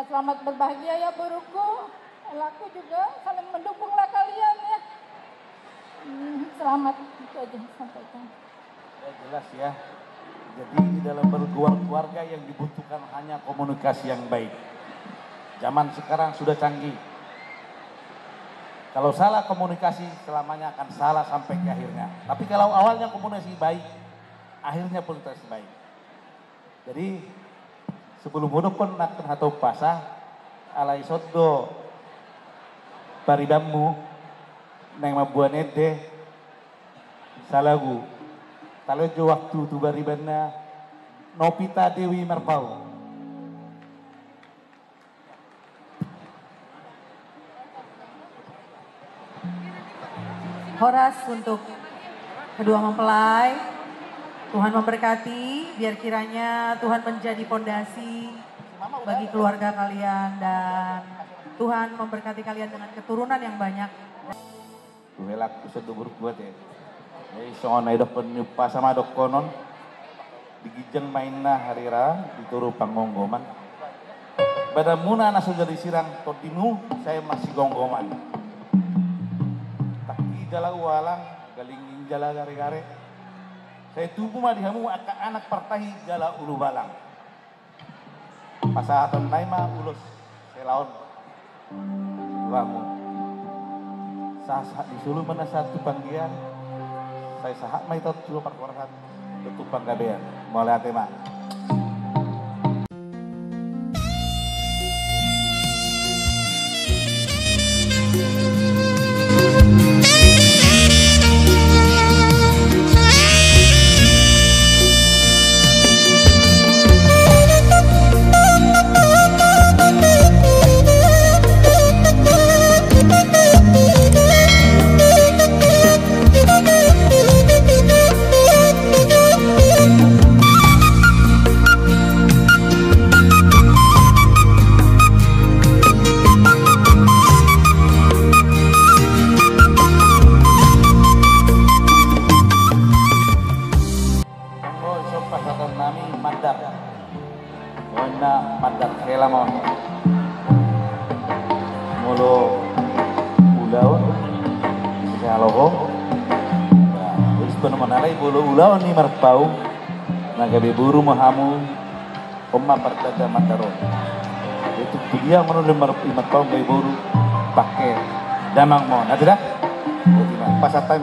Selamat berbahagia ya buruku. Laku juga saling mendukunglah kalian ya. Selamat, itu aja sampaikan. Ya, jelas ya. Jadi dalam berkeluarga yang dibutuhkan hanya komunikasi yang baik. Zaman sekarang sudah canggih. Kalau salah komunikasi selamanya akan salah sampai ke akhirnya. Tapi kalau awalnya komunikasi baik, akhirnya pun terus baik. Jadi sebelum hidup pun nak atau pasah alai sodo paridamu neng mabuan ede salagu kalau jo waktu tu baribana Nopita Dewi Merpau. Horas untuk kedua mempelai. Tuhan memberkati, biar kiranya Tuhan menjadi pondasi bagi keluarga kalian dan Tuhan memberkati kalian dengan keturunan yang banyak. Tuhelak usah berbuat ya. Jadi soal naik dok penyupa sama dok konon digijeng mainna harira dituru panggonggoman. Pada muna anak sudah disirang todinu saya masih gonggoman. Taki jala walang galingin jala gare-gare. Saya tubuh mah dihamu anak pertahi jala ulu balang. Pasahatan naima ulus selaon. Kamu sah disuluh mana satu panggilan saya sahak mai tot juga perkoran tutup panggabean mulai tema. Ulau ni merpau nagabe buru mahamu umma pertada mataron itu dia menurut merpau gabe buru pakai damang mon ada dah pasatan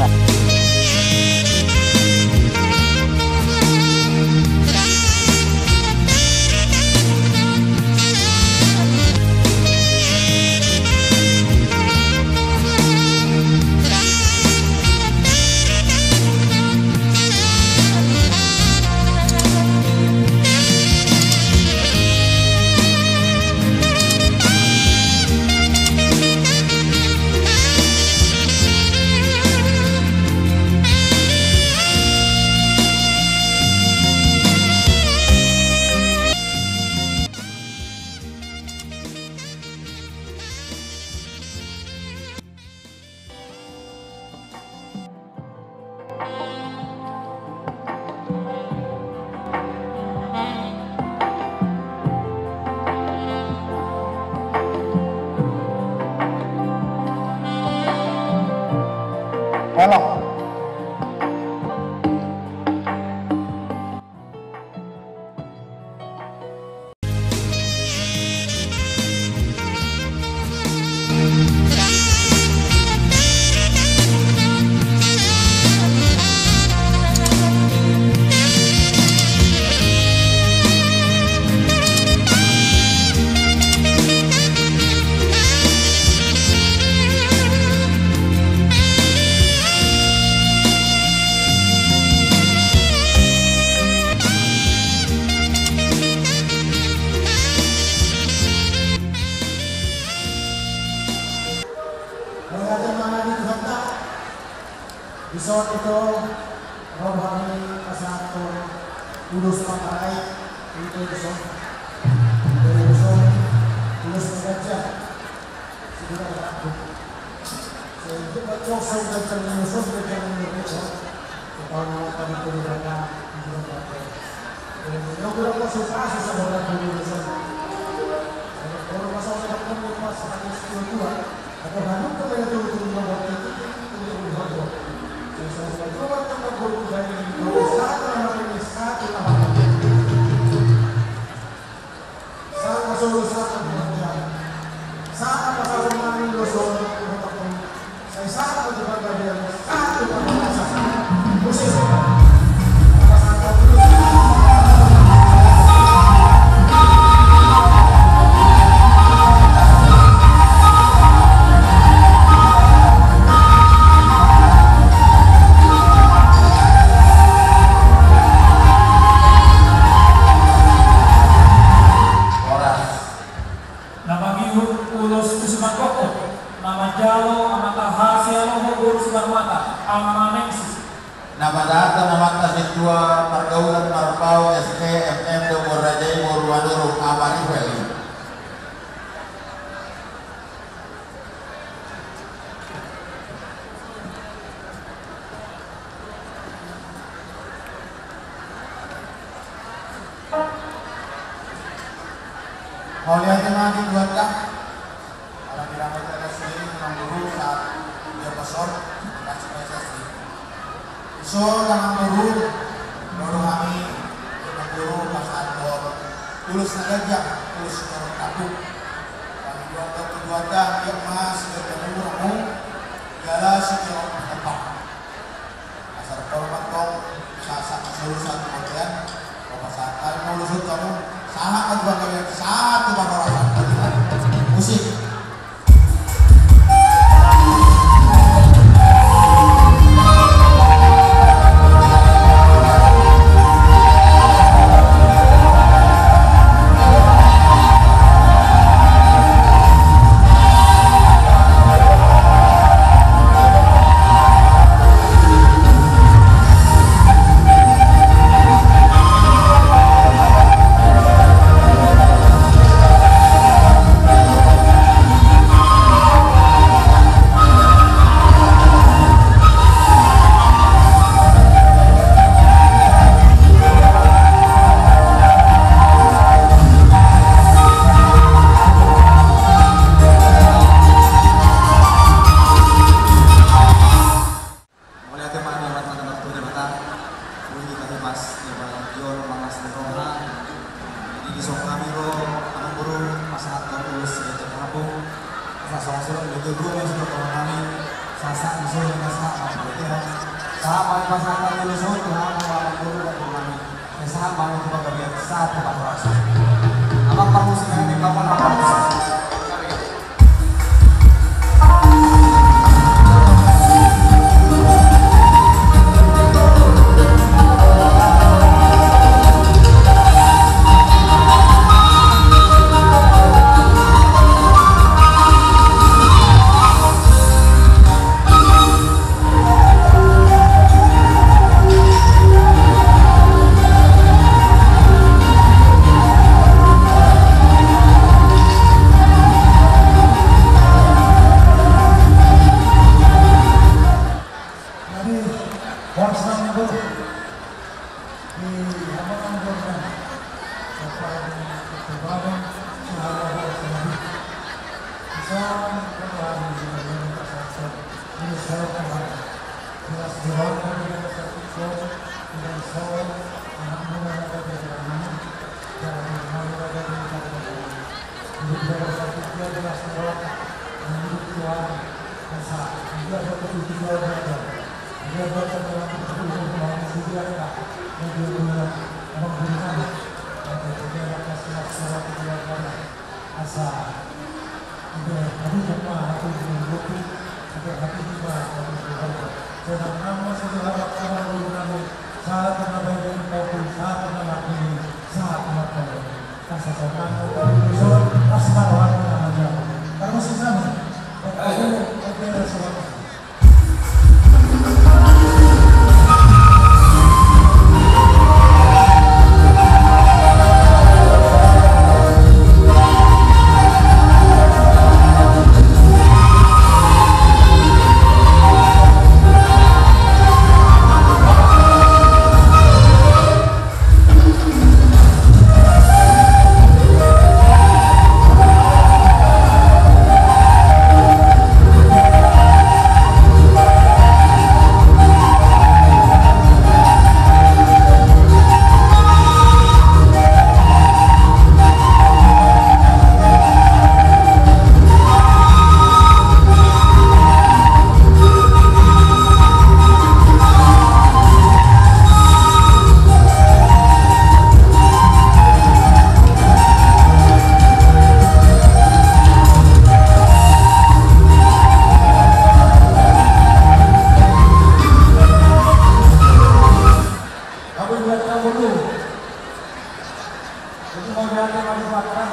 Jadi mau jalan maju Sumatera,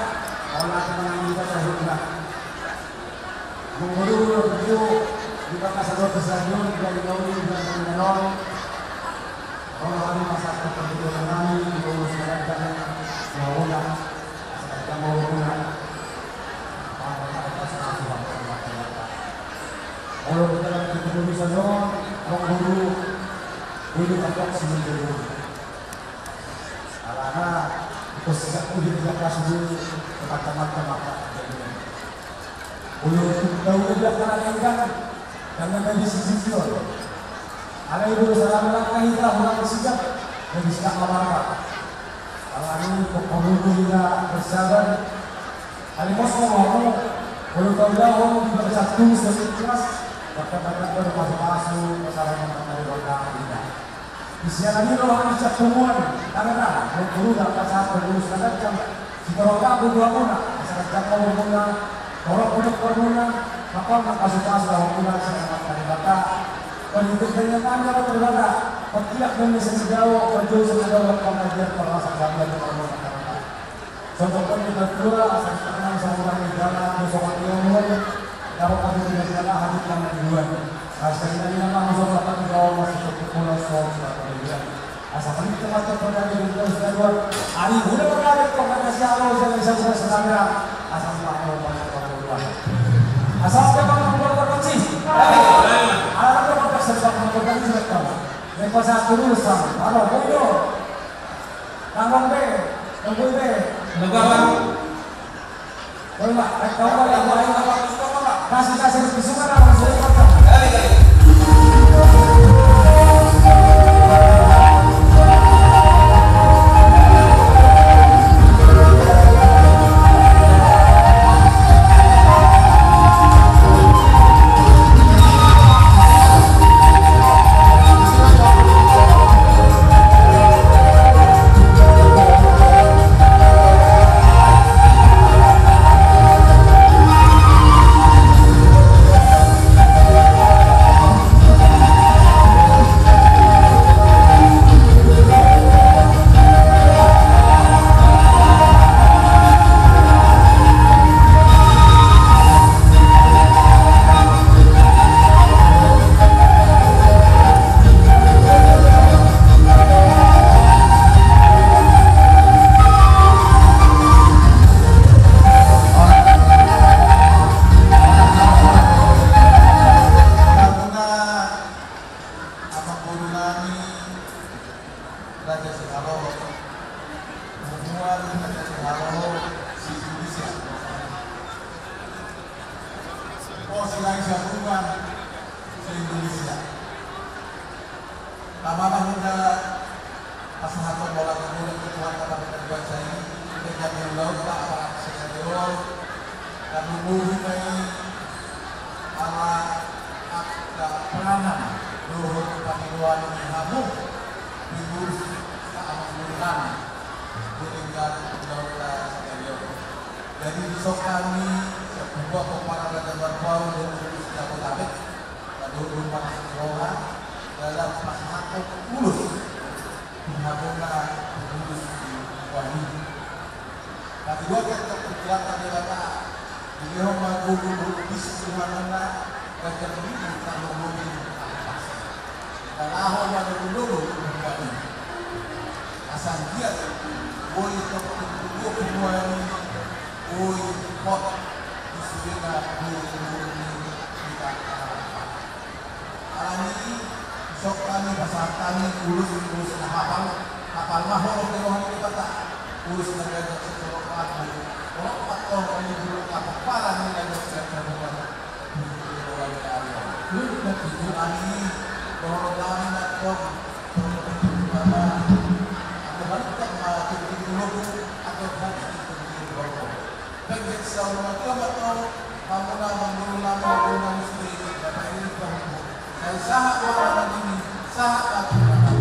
mau nanti mengambil saya sudah. Mengurus baju di Makassar Stadion dari Gauli dan Mindanao. Orang-orang masyarakat perjuangan kami mengurus kerajaan Mauna, kerajaan Mauna. Kalau kita lagi ketemu di sana, mengguru ini agak seminggu. Karena kesejak uji kelas dulu teman-teman maka belum tahu juga karena kan jangan dari sisi itu. Ada ibu salam langkah kita ulang sejak dan bisa apa? Kalau ini pokoknya kita bersabar. Hari Moscow mau belum tahu jauh di satu kelas bahkan bermasuk masalah yang dari orang kita. Di sini loh harus ketemuan karena guru dapat saat berurus kadang jika orang berdua puna masyarakat kamu puna orang puna maka kasus-kasus dalam puna sangat dari bapak pendidik dengan panjang berbeda setiap Indonesia sejauh berjauh sejauh pengajian perasaan dan masyarakat. Contohnya kita kedua asal terkenal sama negara bersama ilmu dapat kami tidak salah hadis yang kedua. Asalnya ini memang harus dapat dibawa masuk ke pulau Sulawesi. Asal ini tempat terpandang di Pulau Sulawesi. Hari ini berada di Kota Sialo yang bisa sedang asal pakai banyak orang. Asal memang membuat kunci. Ada apa serta membuat serta. Mereka satu urusan. Ada boyo. Tanggung B, tanggung B. Negara. Boleh, kau yang lain apa? Kasih kesukaan orang Sulawesi. Jadi besok kami membuat peperangan dan baru dari Jabodetabek dan 24 orang dalam pasangan mulus menghadapkan mulus di Wadi. Nah, kedua kita perkirakan dia kata di rumah guru di mana dan jadi kita ngomongin dan ahok yang dulu Wadi. Asal dia boy kedua kedua ini boy pot disuruhnya kita alami sok kami pasal kami urus kapal mahal orang kita tak urus negara secara orang ini dulu kapal ini lagi secara itu kami bahwa kami nak Baik sama atau kamu nama istri Bapak ini saya sangat orang ini sangat anak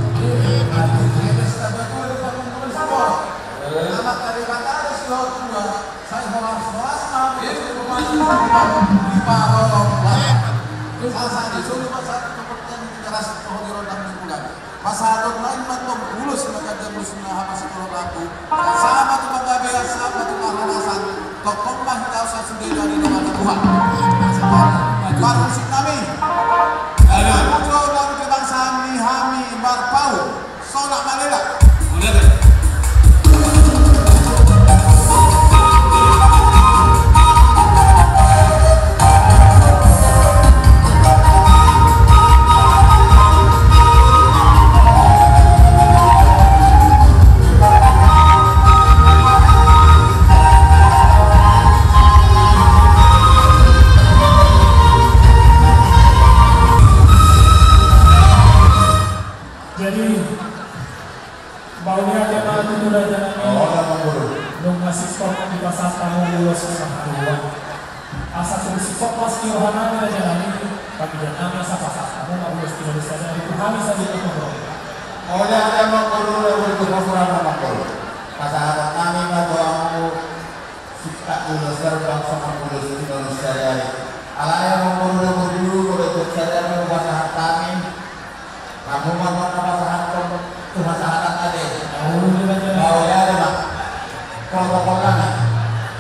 dari kata ada seluruh tua saya harus merasa di parolong salah disuruh masyarakat kepercayaan keras pohon rodang di bulan masyarakat lain matong bulus maka jambul sunnah apa sekolah laku sama teman Tokombah kau sasudah dari nama Tuhan. Baru musik kami. Kau baru kebangsaan Hami Barpau. Solak Malela.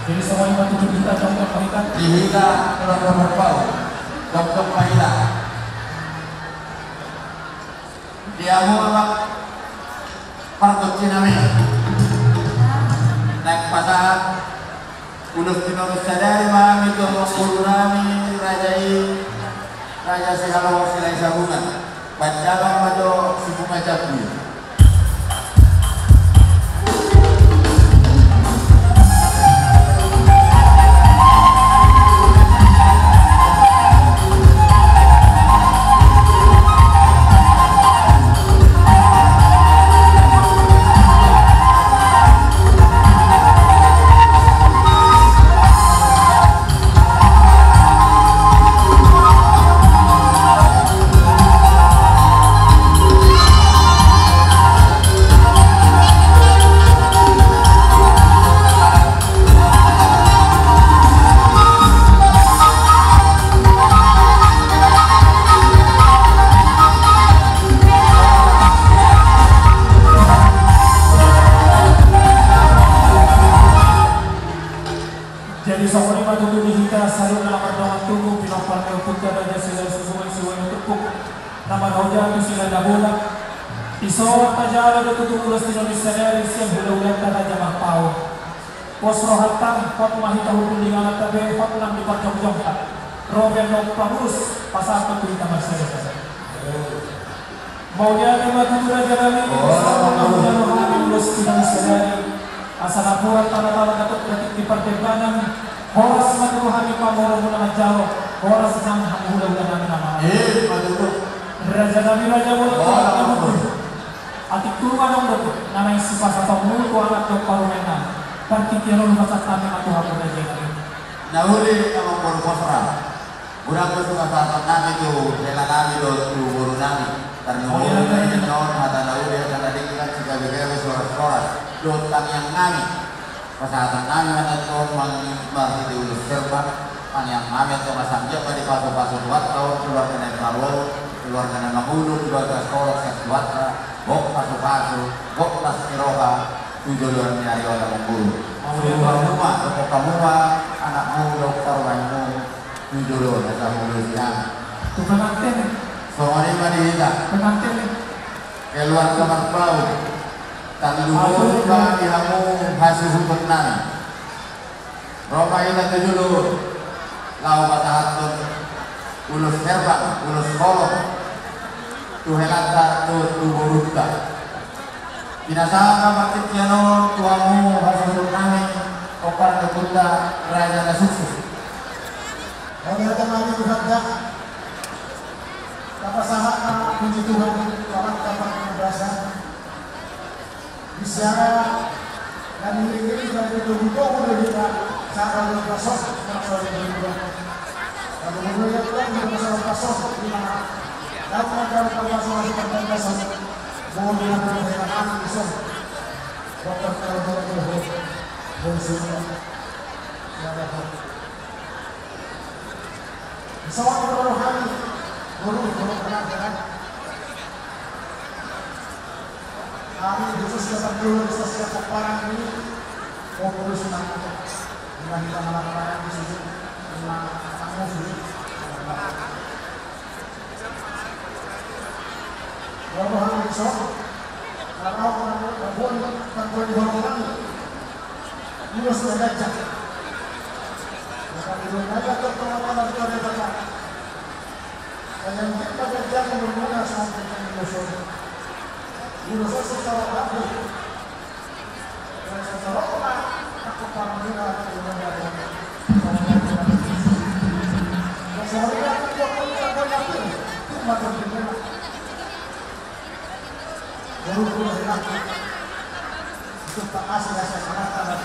Jadi semua yang tujuh kita contoh kita. Dihina keluarga Barpau, contoh Mahila. Dia memang partot sinami. Naik pasar, ulus tinurus sadari mami tuh guru nami Raja Sihalo Silai Sabungan. Panjangan majo si bunga capi. Posrohatan pot mahita hukum di mana tabe pot lang di pacok-cok Robin Long Pamurus pasar petu kita masih mau jadi mati raja kami mau jadi kami lulus tidak sadari asal apuan tanah-tanah dapat kritik di pertimbangan horas mati kami pamoro muna jauh horas jam udah nama raja kami raja mulut atik turun dong nama isi pasal mulu anak dok parumena partikiran masa kami atau apa saja ini. Nahuli kamu berposra. Budak bersuka saat kami tu, rela kami tu guru kami. Karena guru kami non hata nahuli kata dikiran jika begitu suara dotang yang kami. Pasatan kami ada tu masih diulus serba. Pan yang kami tu masang jauh di pasu-pasu buat tahun keluar kena marlo, keluar kena mahulu, keluar ke sekolah sesuatu. Bok pasu-pasu, bok pas kiroha. Tujuan nyari orang memburu. Rumah, kamu anakmu, dokter, waimu, tujuan ada mulusnya. Tu pengantin. Soalnya mana kita? Pengantin. Keluar kamar bau. Tanduk bagi kamu hasil hukum nani. Roma kita tujuan. Lau kata hatun. Ulus herbang, ulus kolom. Tuhelata tu burukta. Binasaka bakit yano tuamu hasil kami opar kebunda raja nasusu. Kami akan maju berhadap kapasahan puji Tuhan orang kapan kebebasan bicara dan milik dan itu udah kita cara berproses masalah ini. Kalau menurut kita masalah proses di mana dalam rangka masalah kebebasan mau dilakukan bisa dokter kalau bersuara pesawat rohani guru kenal kami khusus dapat dulu setiap peperangan ini mau berusaha Sudah kita melakukan di sini lima tamu sini. Wabarakatuh besok. Kalau bantuan dihormati, ini sudah gajah. Bukan itu aja terpengaruh itu ada banyak. Yang kita kerja benar-benar sampai ke Indonesia secara bagus. Dan secara olah, aku pahamnya Indonesia. Dan seharusnya kita punya banyak itu macam gimana? Guru-guru enak. Itu tak asli rasa semata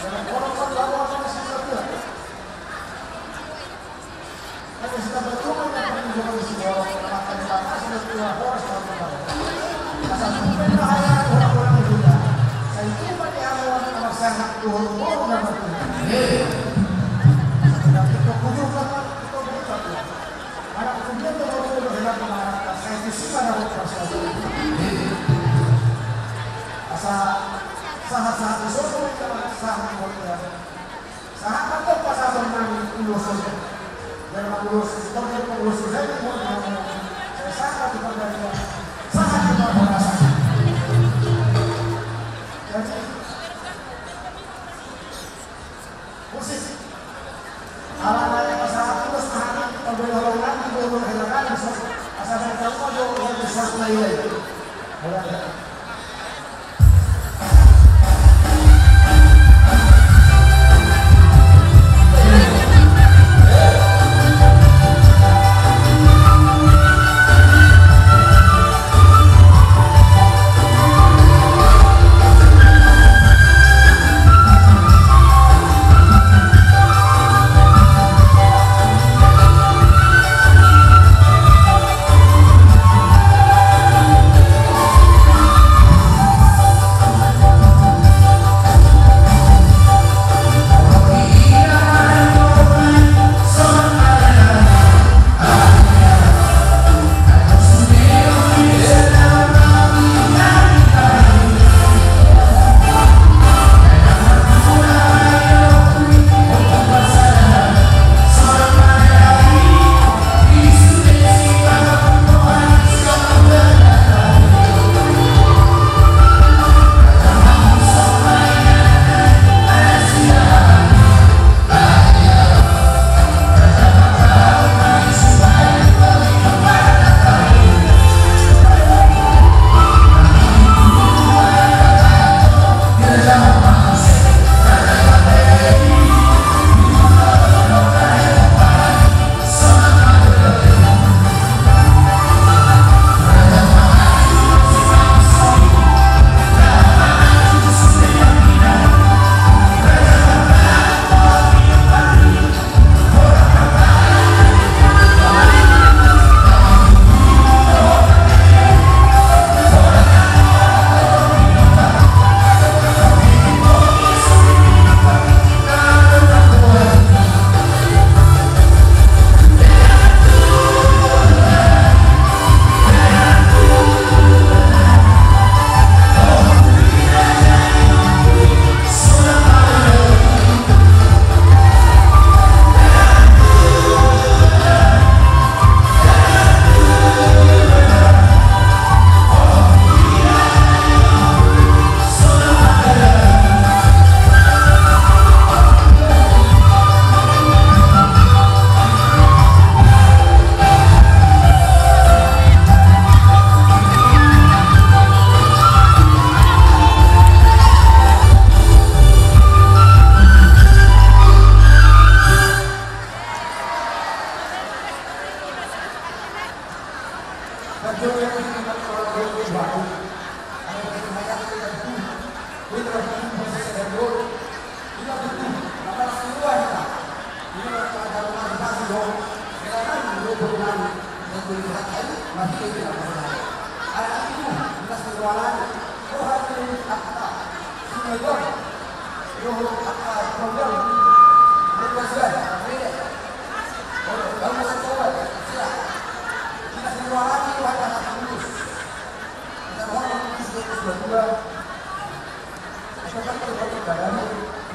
dan orang-orang bawa sama sesuatu. Kalau sudah bertemu dengan penjualan di sini orang makan di mana sudah tua horas orang-orang. Asal sebenarnya hanya orang-orang itu ya. Saya itu pada awal kalau sangat turun dan bertemu. Tidak kita kunjung kan kita beritahu. Anak kemudian orang-orang berhendak mengarahkan saya di sini ada operasi. Asal sahat-sahat besok kita sangat mulia. Sahat atau pasal menang Indonesia. Dan mengurus, sebagai pengurus saya sangat kepada dia, sangat kepada rasa. Jadi, musik, alat-alat masalah terus hari pada orang di bawah helakan besok, asal saya tahu ada yang besar lain.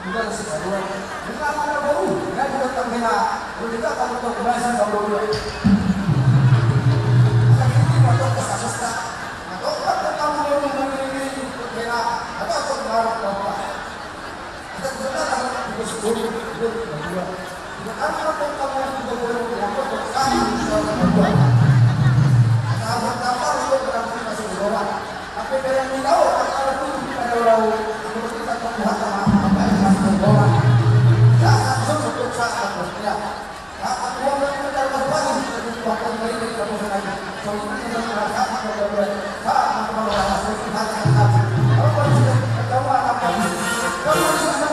juga masih kedua. Kita akan baru, ya juga terkena. Kita akan berkebelasan kalau dulu. Ini motor kesasesta. Atau kamu mau memilih terkena atau pengaruh apa? Kita sebenarnya juga sepuluh itu kedua. Karena kamu juga boleh motor kesasesta kedua. Nah, pertama itu berarti masih bawah. Tapi yang tahu kalau itu ada orang kita terlihat sama apa yang masih bawah. Ya, langsung untuk saat berikutnya. Nah, aku mau mendengar bahwa itu bahkan dari kita bisa lagi. Soalnya kita merasa bahwa saat mau masuk ke hati hati. Apa yang kita tahu apa ini? Kalau sudah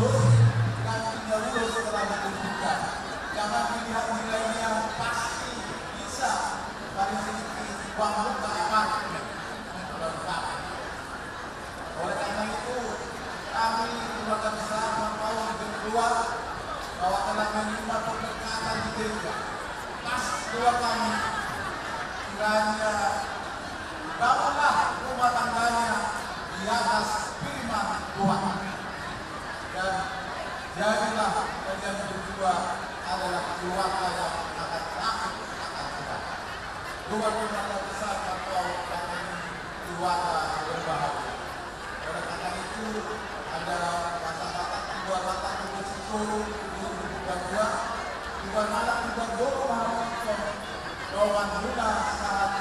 Terus kami keluarga besar Paul keluar bahwa telah menerima pemberkatan di gereja. Pas doa kami kiranya bangunlah rumah tangganya di atas firman Tuhan dan jadilah kalian berdua adalah keluarga yang akan takut akan Tuhan. Keluarga besar Paul yang keluarga berbahagia. Oleh karena itu ada kata-kata dua kata berisiko dua Tuhan malam juga doa doa guna saat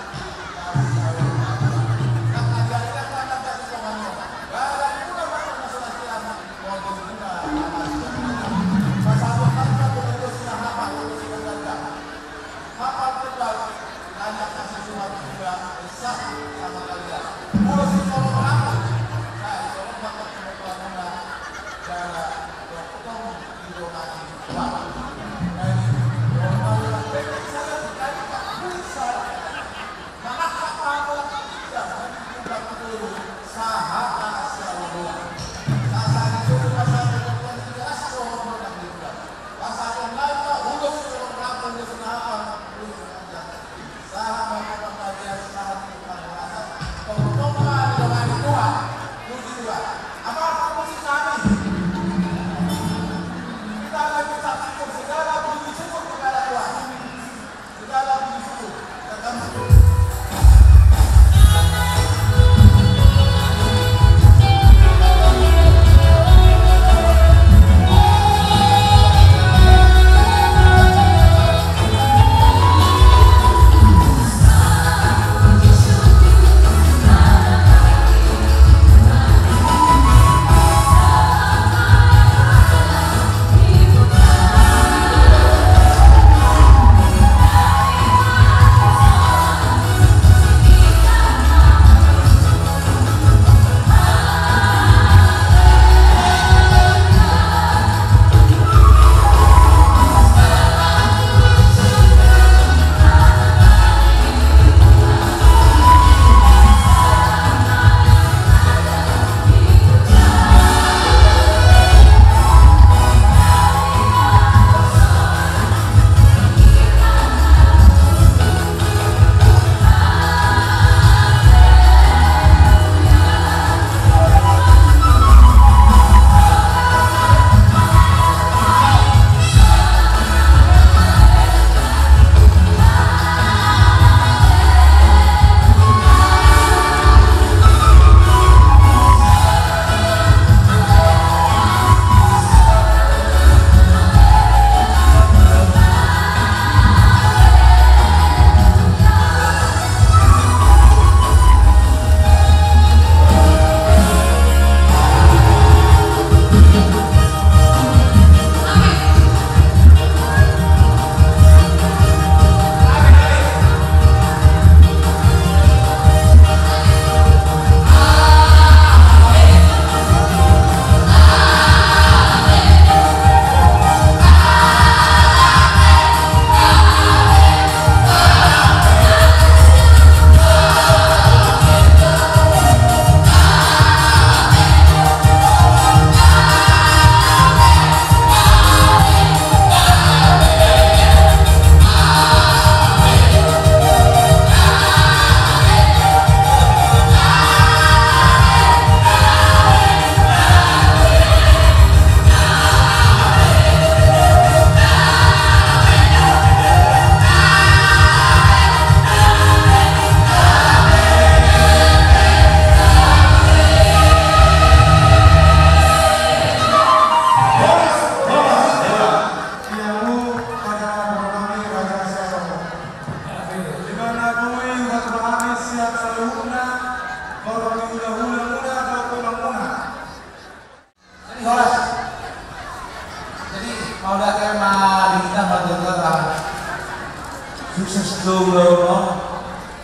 sukses dulu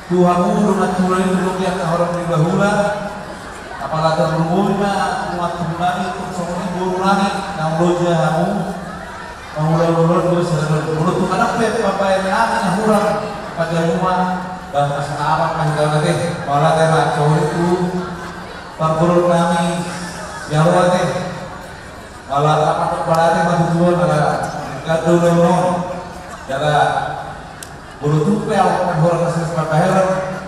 Tuhan udah natural dulu yang orang di bahula apalagi berumurnya umat Tuhan itu semuanya guru langit yang loja kamu mengulang-ulang terus menurut Tuhan apa bapak yang yang kurang pada rumah dan masalah apa kan kalau nanti malah tema cowok itu perguru kami Siawate wala rapat balate matutuan ala kadulong jaga bulu tupe awak orang kasih sebagai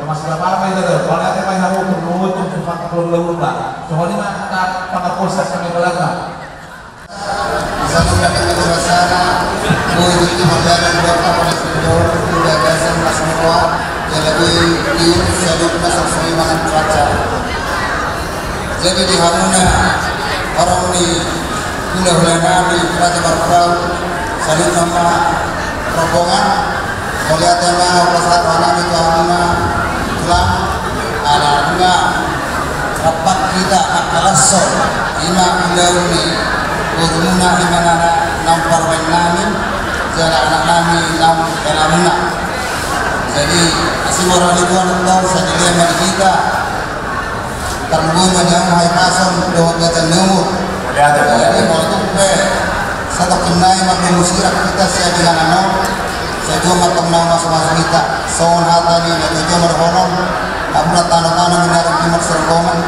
masalah apa itu balate mai hamu turun untuk pakai peluru lah soalnya mah pakai proses kami belakang satu kali suasana boy itu berjalan dua kapal sedor sudah gasan mas semua yang lebih diur sadut masuk seimangan cuaca jadi di hamuna orang di hula-hula di Raja Barpau salut nama rombongan melihat tema pesat anak itu hamuna tulang ala rapat kita akalasor ima ilauni urumuna imana nam parwen nami jala anak nami nam kalamuna jadi asimora itu anak sadile kita terbunuh yang hai pason doa gatan nomor jadi waktu pe satu kenai maklum musirak kita saya bilang ano saya cuma matang masuk kita soal hatani itu cuma berhorong abra tanah-tanah menarik timur sergongan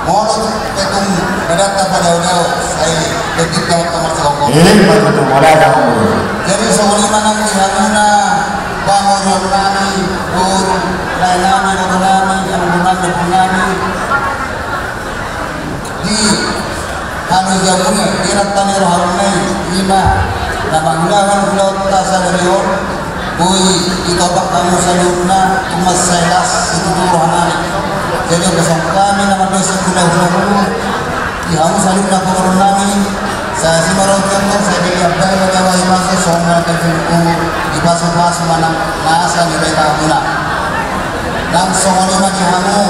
Molo petung berada pada udah saya begitu kamar serongkong. Ini betul mulai kamu. Jadi soalnya mana kihamuna bangun nami bur lainami nami nami di kanu jamuna diratani roharunai lima nama gunakan gulot tasa dari on boy ditobak kamu salutna tumas selas itu rohanani. Jadi bersama kami nama dosa gula-gula dihamu salutna pengurun nami saya si marau contoh saya beli abdai bagaimana masuk sombong terjumpu di pasar-pasar mana nasa di mereka guna dan soalnya mah dihamu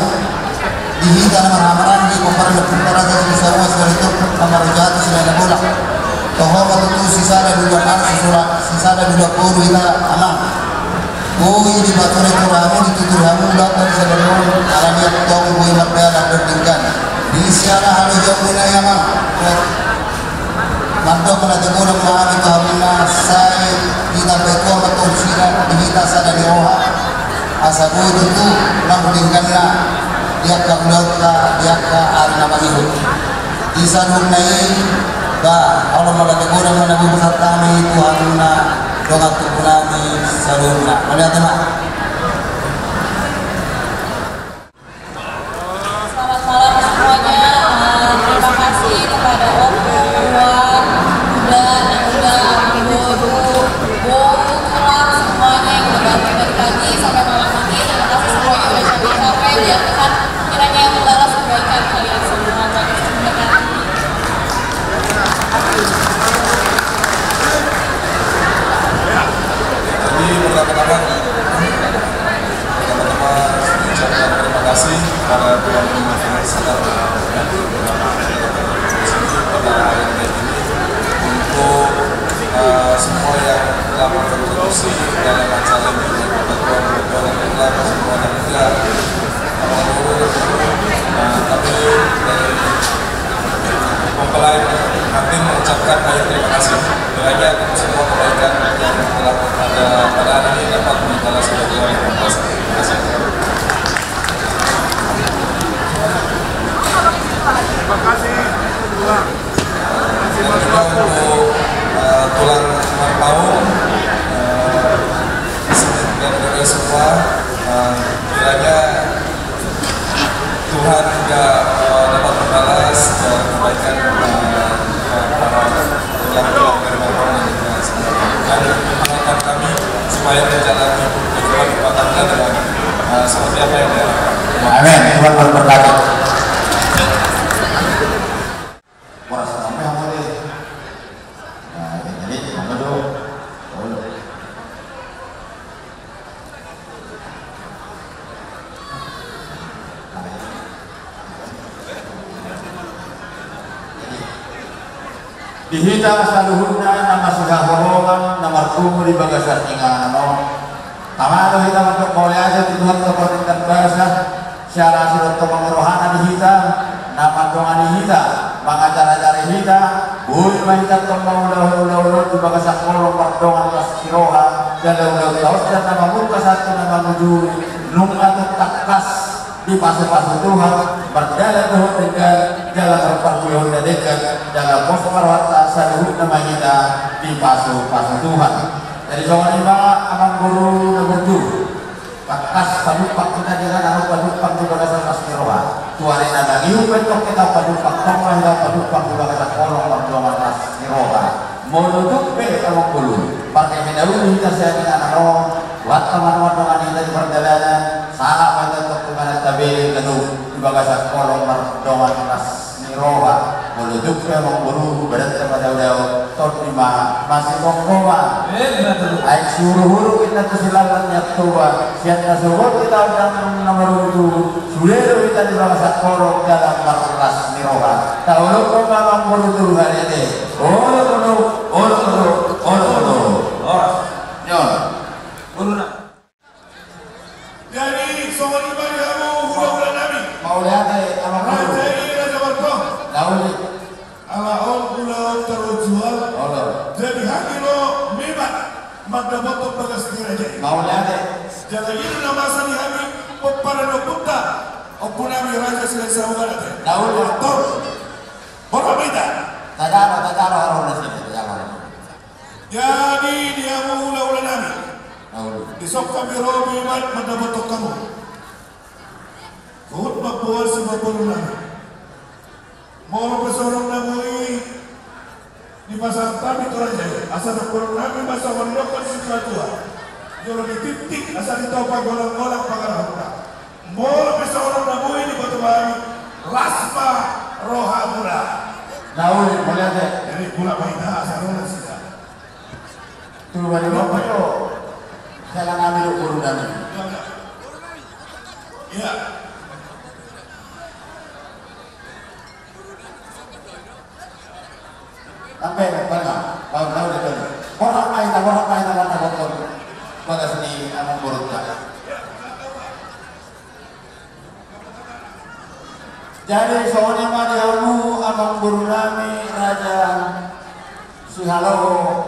dihita nama ramaran di komparan berputar aja di sarwa seperti itu kamar jatuh sudah bola toh waktu itu sisa ada dua sisa ada dua puluh kita aman boy di batu itu rame ditutur hamu datang sebelum alamiat tong boy merdeka berdingkan di siara halu jamuna yaman Mantap kena tegur maaf itu hamina saya kita betul betul sila kita sada di roha asa boy itu lambingkanna dia kaulota dia ka arna manihu di sanur nai ba Allah malah tegur mana bu satami itu hamina doa tukunani salurna melihat mak. Selamat malam semuanya. Terima kasih kepada Om Tuan dan Tuhan semuanya yang udah bantu dari pagi sampai malam ini. Terima kasih semuanya udah capek-capek. Biar Tuhan kiranya yang membalas kebaikan kalian semua. Jadi pertama-tama ucapkan terima kasih kepada Tuhan Yang Maha Esa pada hari ini untuk semua yang telah berkontribusi dalam acara ini Tuhan telah semua dan juga tapi dari mempelai nanti mengucapkan banyak terima kasih kiranya semua kebaikan yang telah ada pada hari ini dapat membalas sebagai orang yang berkuasa. Terima kasih. Terima kasih tulang. Dan juga untuk tulang Marpau dan juga semua kiranya Tuhan juga dapat membalas kebaikan para tulang-tulang dari Marpau dan mengharapkan kami supaya menjalani kehidupan dengan seperti apa yang diharapkan. Amin. Tuhan berkati. Dihita saluhuna nama sudah horogan nama kumu di bagasar ingano tamano hita untuk mulai aja Tuhan keperluan bahasa syara sudah kemengerohana dihita nama doa dihita pengacara-acara hita bui mahita kemaulah-ulah di bagasar kolong perdongan kas siroha dan ulah-ulah dan nama muka satu nama nuju nunga takas di pasu-pasu Tuhan berjalan dengan jalan berpakaian dekat dalam pos marwata saluhut nama kita di pasu-pasu Tuhan. Jadi jangan lupa abang guru nomor 2 pakas padupak kita dengan anu padupak di bagasan Masmiroha tuari nada giu bentuk kita padupak tonglah dan padupak di bagasan kolong berdoa Masmiroha menutup abang guru pakai mendahulu kita saya dengan anu buat teman-teman dengan kita di perjalanan salah pada untuk kemana tabi lalu di bagasan kolong berdoa Masmiroha menutup abang guru berada pada udah tahun 5 masih kongkoma aik suruh-huru kita kesilangannya tua siapa suruh kita udah nomor 2 sudah kita di bawah kolong dalam markas Miroha tahu lu kok abang guru dulu hari ini jadi soal ibadah kamu hura-hura Nabi mau lihat abang guru Raja Barkong Dauli ala pulau terjual jadi hati lo memang magda botok bagas diraja mau lihat jadi ini nama sani hami para nopunta opunami raja sila sa ugat Dauli tor boromita tajaro harus nasi jadi dia mau ula-ula nami disok kami robi mat magda botok kamu kuhut magbuwal si mapuro nami mau pesorong namui di pasar kami tu raja asal kurang kami masa mendokon situatua jolo di titik asal ditopa golong-golong pangarahuna mau pesorong namui di batu bami rasma roha mula Dauli boleh ada jadi pula baiknya asal roha sisa tu bari apa tu jalan ambil guru nami ya sampai mana? Kau tahu dia tu. Orang main warna botol. Bagas ni amang buruk tak. Jadi soalnya mah diamu amang buruk nami raja Sihalo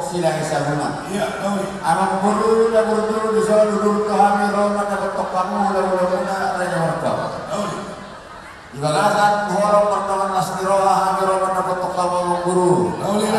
silang sabuna. Iya, tahu. Amang buruk dah buruk di soal dulu kami roma dapat tokamu lalu raja mereka. Tahu. Di bagasan horong pertama Masmiroha kami roma dapat tokamu guru.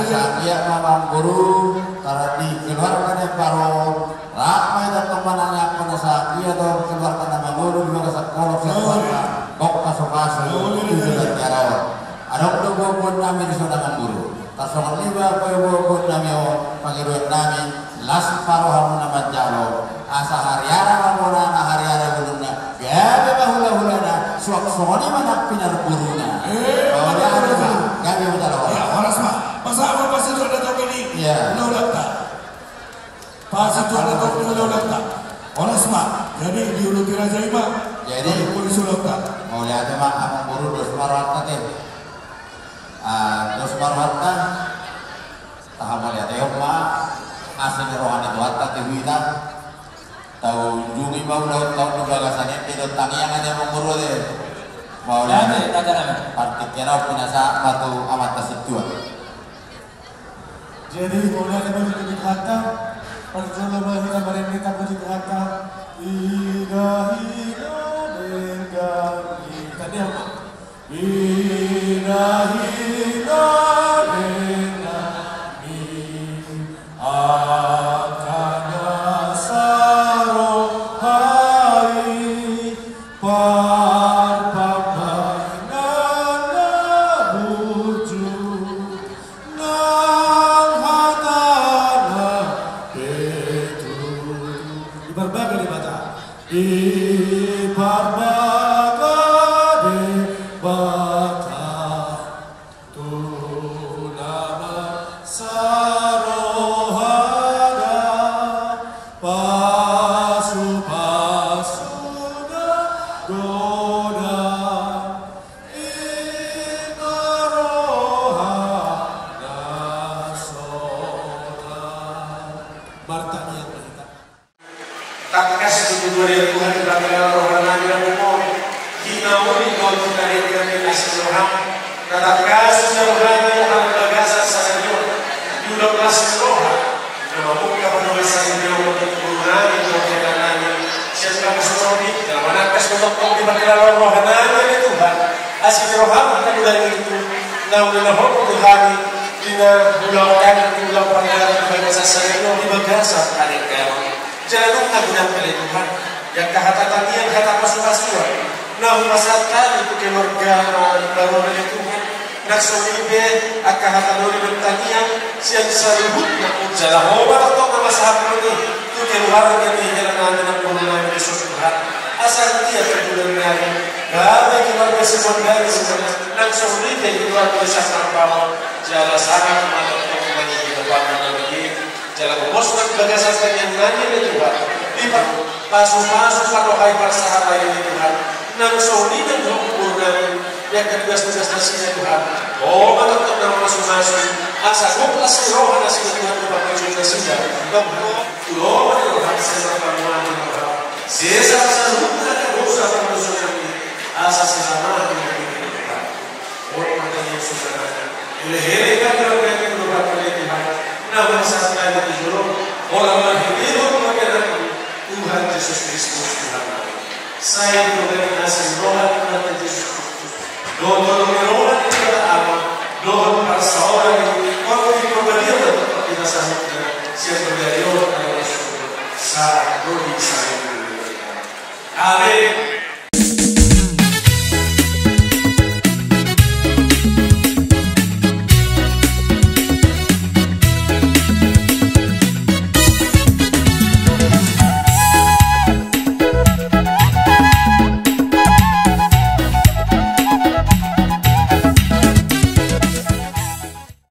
Saat dia mamang guru karena dikeluarkan dari paro ramai dan temanannya pada saat dia tuh keluarkan nama guru di bagasan kolok sekolah kok kaso-kaso itu sudah tiara ada udah buat kami di saudangan guru tasawal liba buat kami pakai duit kami las paro hamu nama jalo asa hari-hari mamona hari-hari gulungnya biar bahula-hulana suak-suaknya mana pinar gurunya kalau dia ada kami udah lawan orang semua masa apa pasti ada tahu ini udah tak pasti ada tahu udah tak orang semua jadi di ulu tiraja ima jadi polis udah tak mau lihat mah abang guru dos marwata teh dos marwata tahap lihat mah asli rohani doata tiwita tahu jungi mau tahun bagasannya tidak tangian aja abang guru deh mau lihat partiknya pinasa batu amat tasibtua. Jadi mulai dari kata perjalanan kita mereka berkata ida dengan tadi apa? Ida dengan akan saro hari Di na winahon Tuhan dinabulakan ulang pangalan bangsa sarino di bagasa hari kawan jangan kagunan kali Tuhan yang kahatatan yang kata pasukan nah masatan itu keluarga baru dari Tuhan nak sobibe akahatan dari bertanian siang sarubut nak jalan obat atau kemasahan ini itu keluarga ini jalan dengan pengenalan di Tuhan asal dia kedudukannya kami keluarga semuanya nak sobibe keluarga sangat bawah jalan sangat mantap kembali di depan lagi jalan bosman bagasan yang nanya itu Tuhan di pasu-pasu padokai persahabatan ini Tuhan nang soni dan hukuman yang kedua-dua nasinya Tuhan oh mantap nama masing-masing asa goplas roh nasi Tuhan berbagai juga nasinya lo Tuhan sesama Tuhan sesama serupa dosa manusia ini asa sesama Tuhan oh mantap Yesus Leher kan berbagai berbagai Tuhan. Nama saya di juru orang hidup mengenai Tuhan Yesus Kristus Tuhan. Saya berterima kasih Tuhan Yesus Kristus. Doa menolong kita apa? Doa persoalan